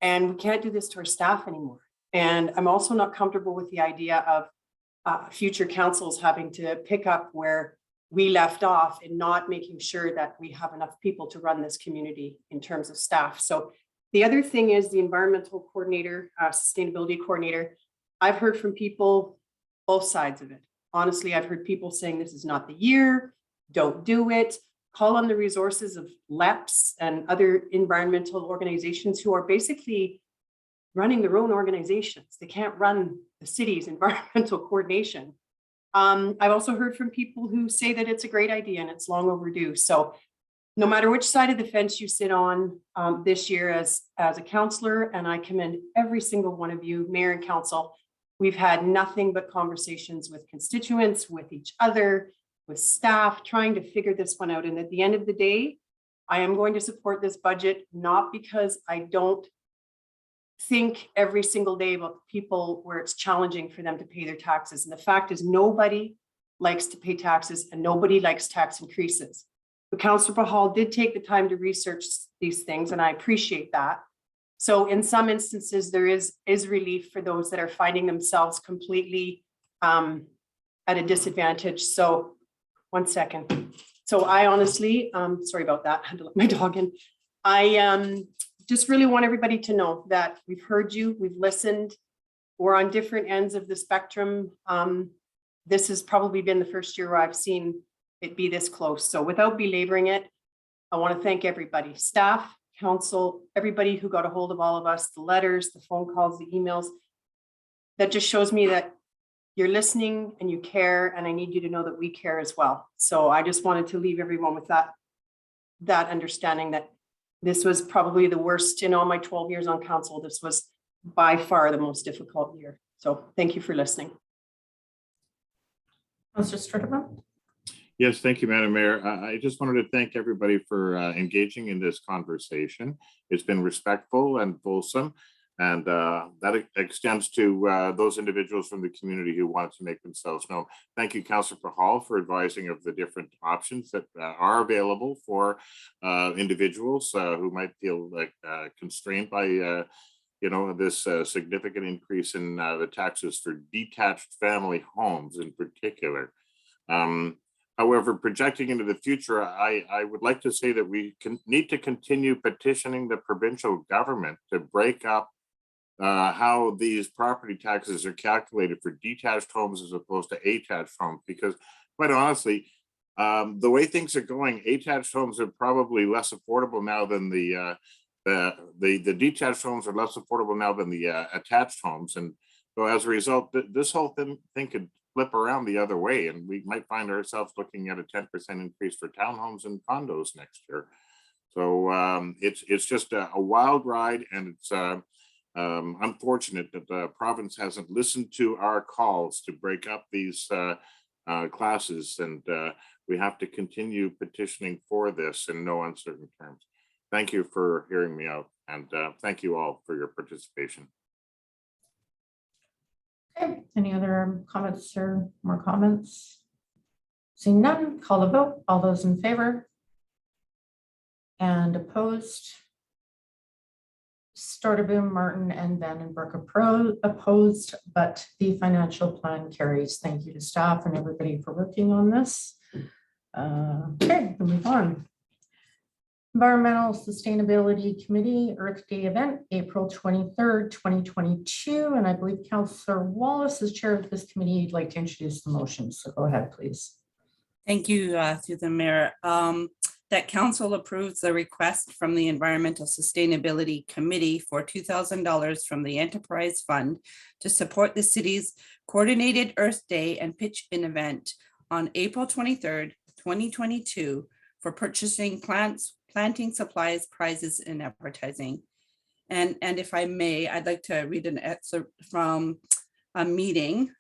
And we can't do this to our staff anymore. And I'm also not comfortable with the idea of future councils having to pick up where we left off and not making sure that we have enough people to run this community in terms of staff. So the other thing is the environmental coordinator, sustainability coordinator. I've heard from people, both sides of it. Honestly, I've heard people saying this is not the year, don't do it. Call on the resources of LEPs and other environmental organizations who are basically running their own organizations. They can't run the city's environmental coordination. I've also heard from people who say that it's a great idea and it's long overdue. So no matter which side of the fence you sit on this year as a councillor, and I commend every single one of you, mayor and council, we've had nothing but conversations with constituents, with each other, with staff, trying to figure this one out. And at the end of the day, I am going to support this budget, not because I don't think every single day about people where it's challenging for them to pay their taxes. And the fact is, nobody likes to pay taxes and nobody likes tax increases. But Councillor Bahal did take the time to research these things, and I appreciate that. So in some instances, there is relief for those that are finding themselves completely at a disadvantage. So 1 second. So I honestly, sorry about that, I had to let my dog in. just really want everybody to know that we've heard you, we've listened. We're on different ends of the spectrum. This has probably been the first year where I've seen it be this close. So without belaboring it, I want to thank everybody, staff, council, everybody who got a hold of all of us, the letters, the phone calls, the emails. That just shows me that you're listening and you care, and I need you to know that we care as well. So I just wanted to leave everyone with that understanding that this was probably the worst in all my 12 years on council. This was by far the most difficult year. So thank you for listening. Councillor Sturdivant? Yes, thank you, Madam Mayor. I just wanted to thank everybody for engaging in this conversation. It's been respectful and fulsome, and that extends to those individuals from the community who wanted to make themselves known. Thank you, Councillor Hall, for advising of the different options that are available for individuals who might feel like constrained by you know, this significant increase in the taxes for detached family homes in particular. However, projecting into the future, I would like to say that we need to continue petitioning the provincial government to break up how these property taxes are calculated for detached homes as opposed to attached homes, because quite honestly, the way things are going, attached homes are probably less affordable now than the detached homes are less affordable now than the attached homes. And so as a result, this whole thing could flip around the other way, and we might find ourselves looking at a 10% increase for townhomes and condos next year. So it's just a wild ride, and it's unfortunate that the province hasn't listened to our calls to break up these classes, and we have to continue petitioning for this in no uncertain terms. Thank you for hearing me out, and thank you all for your participation. Okay, any other comments or more comments? Seeing none, call the vote. All those in favor? And opposed? Sturdivant, Martin, and Vandenbroek opposed, but the financial plan carries. Thank you to staff and everybody for working on this. Okay, we'll move on. Environmental Sustainability Committee Earth Day event, April 23rd, 2022. And I believe Councillor Wallace is chair of this committee. You'd like to introduce the motion. So go ahead, please. Thank you through the mayor. That council approves the request from the Environmental Sustainability Committee for $2,000 from the Enterprise Fund to support the city's coordinated Earth Day and pitch-in event on April 23rd, 2022 for purchasing planting supplies, prizes, and advertising. And if I may, I'd like to read an excerpt from a meeting.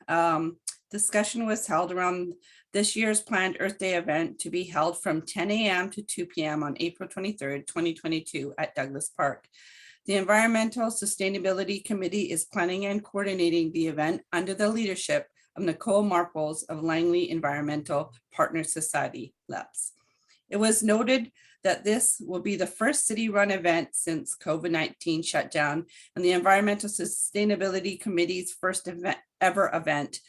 Discussion was held around this year's planned Earth Day event to be held from 10 a.m. to 2 p.m. on April 23rd, 2022 at Douglas Park. The Environmental Sustainability Committee is planning and coordinating the event under the leadership of Nicole Marples of Langley Environmental Partner Society, LEPS. It was noted that this will be the first city-run event since COVID-19 shutdown, and the Environmental Sustainability Committee's first ever event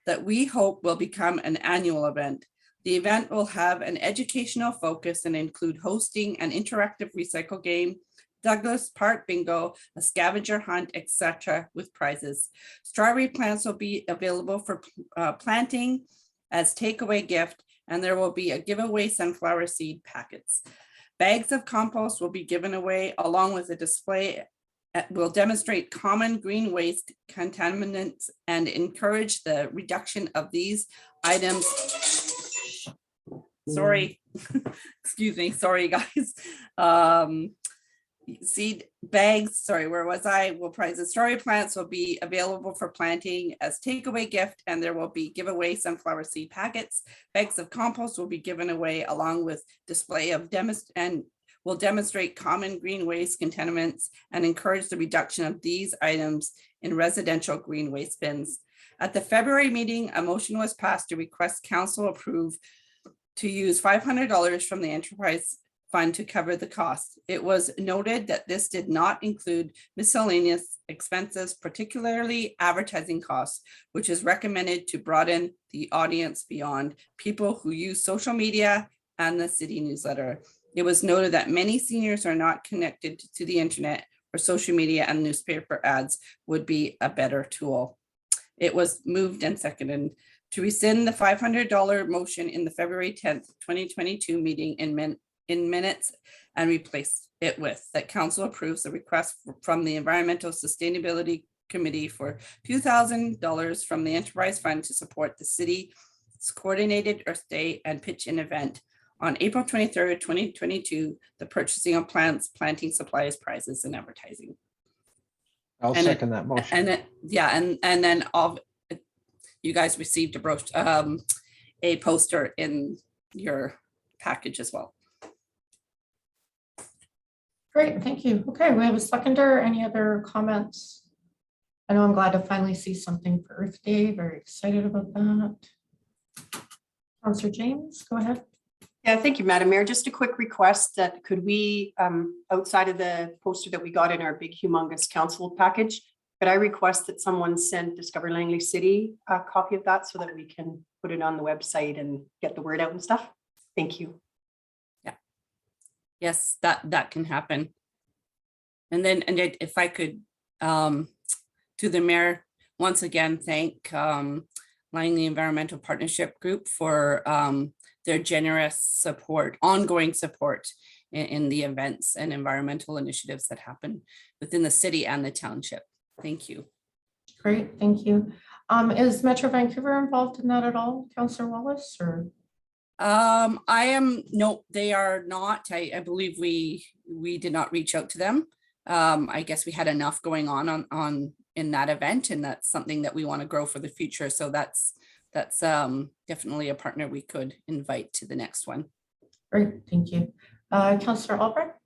that we hope will become an annual event. The event will have an educational focus and include hosting an interactive recycle game, Douglas Park bingo, a scavenger hunt, etc. with prizes. Strawberry plants will be available for planting as takeaway gift, and there will be a giveaway sunflower seed packets. Bags of compost will be given away along with a display will demonstrate common green waste contaminants and encourage the reduction of these items. Sorry, excuse me, sorry guys. Seed bags, sorry, where was I? Will prizes. Strawberry plants will be available for planting as takeaway gift, and there will be giveaway sunflower seed packets. Bags of compost will be given away along with display of will demonstrate common green waste contaminants and encourage the reduction of these items in residential green waste bins. At the February meeting, a motion was passed to request council approve to use $500 from the Enterprise Fund to cover the costs. It was noted that this did not include miscellaneous expenses, particularly advertising costs, which is recommended to broaden the audience beyond people who use social media and the city newsletter. It was noted that many seniors are not connected to the internet or social media, and newspaper ads would be a better tool. It was moved and seconded to rescind the $500 motion in the February 10th, 2022 meeting in minutes and replace it with that council approves the request from the Environmental Sustainability Committee for $2,000 from the Enterprise Fund to support the city's coordinated Earth Day and pitch-in event on April 23rd, 2022, the purchasing of plants, planting supplies, prizes, and advertising. I'll And second that motion. And it, yeah, and then all you guys received a poster in your package as well. Great, thank you. Okay, we have a seconder. Any other comments? I know I'm glad to finally see something for Earth Day. Very excited about that. Councillor James, go ahead. Yeah, thank you, Madam Mayor. Just a quick request that could we, outside of the poster that we got in our big humongous council package, could I request that someone send Discover Langley City a copy of that so that we can put it on the website and get the word out and stuff? Thank you. Yeah. Yes, that can happen. And then, and if I could, to the mayor, once again, thank Langley Environmental Partnership Group for their generous support, ongoing support in the events and environmental initiatives that happen within the city and the township. Thank you. Great, thank you. Is Metro Vancouver involved in that at all, Councillor Wallace, or? No, they are not. I believe we did not reach out to them. I guess we had enough going on in that event, and that's something that we want to grow for the future. So that's definitely a partner we could invite to the next one. Great, thank you. Councillor Albrecht?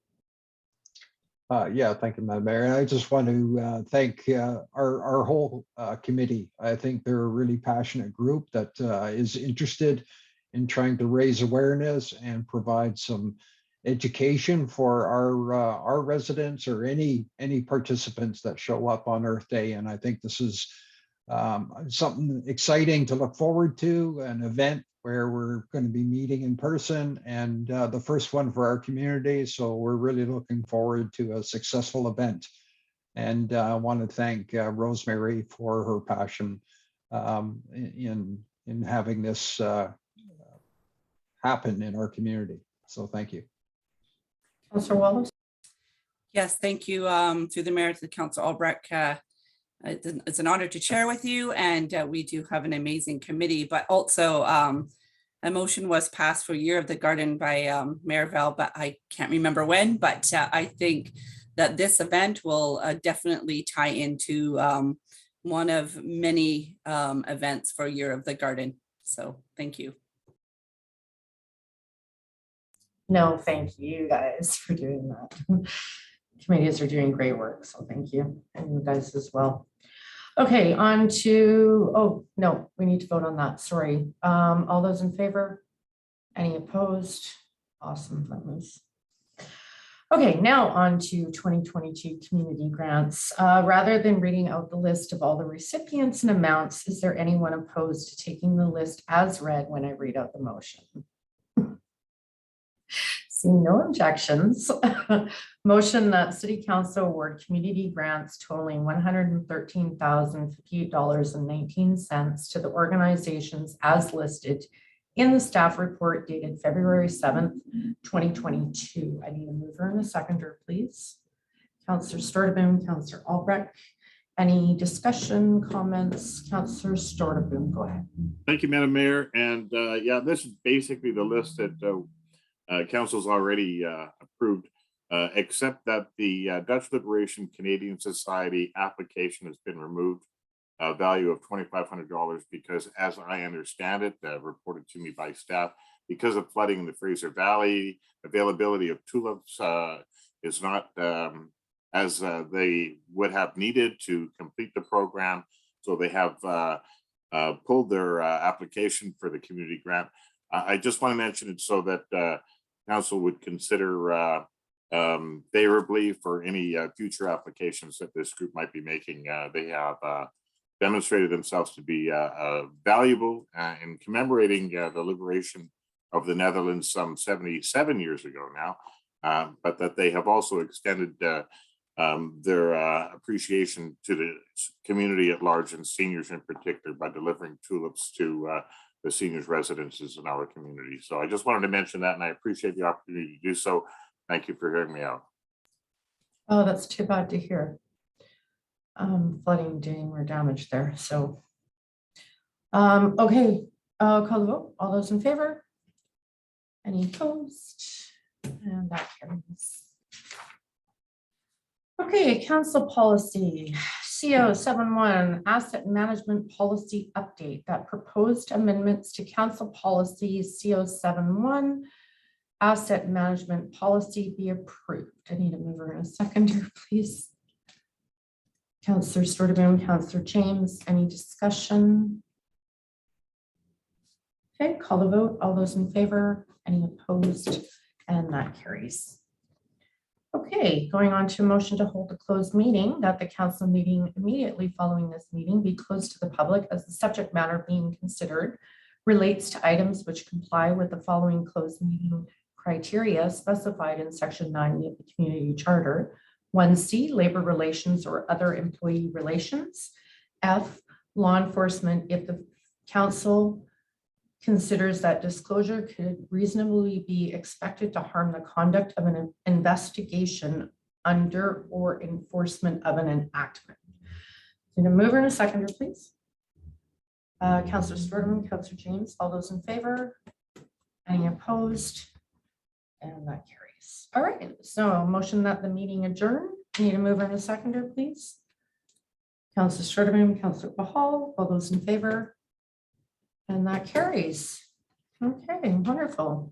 Yeah, thank you, Madam Mayor. And I just want to thank our whole committee. I think they're a really passionate group that is interested in trying to raise awareness and provide some education for our residents or any participants that show up on Earth Day. And I think this is something exciting to look forward to, an event where we're going to be meeting in person, and the first one for our community. So we're really looking forward to a successful event. And I want to thank Rosemary for her passion in having this happen in our community. So thank you. Councillor Wallace? Yes, thank you. Through the mayor, to the Council Albrecht. It's an honor to share with you, and we do have an amazing committee, but also a motion was passed for Year of the Garden by Mayor Val, but I can't remember when, but I think that this event will definitely tie into one of many events for Year of the Garden. So thank you. No, thank you guys for doing that. Committees are doing great work, so thank you, and you guys as well. Okay, on to, oh, no, we need to vote on that, sorry. All those in favor? Any opposed? Awesome, that was. Okay, now on to 2022 community grants. Rather than reading out the list of all the recipients and amounts, is there anyone opposed to taking the list as read when I read out the motion? Seeing no objections, motion that City Council award community grants totaling $113,058.19 to the organizations as listed in the staff report dated February 7th, 2022. I need a mover and a seconder, please. Councillor Storteboom, Councillor Albrecht. Any discussion, comments? Councillor Storteboom, go ahead. Thank you, Madam Mayor. And yeah, this is basically the list that Council's already approved, except that the Dutch Liberation Canadian Society application has been removed, a value of $2,500, because as I understand it, reported to me by staff, because of flooding in the Fraser Valley, availability of tulips is not as they would have needed to complete the program. So they have pulled their application for the community grant. I just want to mention it so that Council would consider favorably for any future applications that this group might be making. They have demonstrated themselves to be valuable in commemorating the liberation of the Netherlands some 77 years ago now, but that they have also extended their appreciation to the community at large and seniors in particular by delivering tulips to the seniors' residences in our community. So I just wanted to mention that, and I appreciate the opportunity to do so. Thank you for hearing me out. Oh, that's too bad to hear. Flooding doing more damage there. So, okay, call the vote. All those in favor? Any opposed? And that carries. Okay, council policy, CO 71, asset management policy update. That proposed amendments to council policy CO 71, asset management policy be approved. I need a mover in a second here, please. Councillor Sturdivant, Councillor James, any discussion? Okay, call the vote. All those in favor, any opposed? And that carries. Okay, going on to a motion to hold a closed meeting, that the council meeting immediately following this meeting be closed to the public as the subject matter being considered relates to items which comply with the following closed meeting criteria specified in section 90 of the community charter. 1C, labor relations or other employee relations. F, law enforcement if the council considers that disclosure could reasonably be expected to harm the conduct of an investigation under or enforcement of an enactment. Need a mover and a seconder, please. Councillor Sturdivant, Councillor James, all those in favor? Any opposed? And that carries. All right, so a motion that the meeting adjourn. Need a mover and a seconder, please. Councillor Sturdivant, Councillor Bahal, all those in favor? And that carries. Okay, wonderful.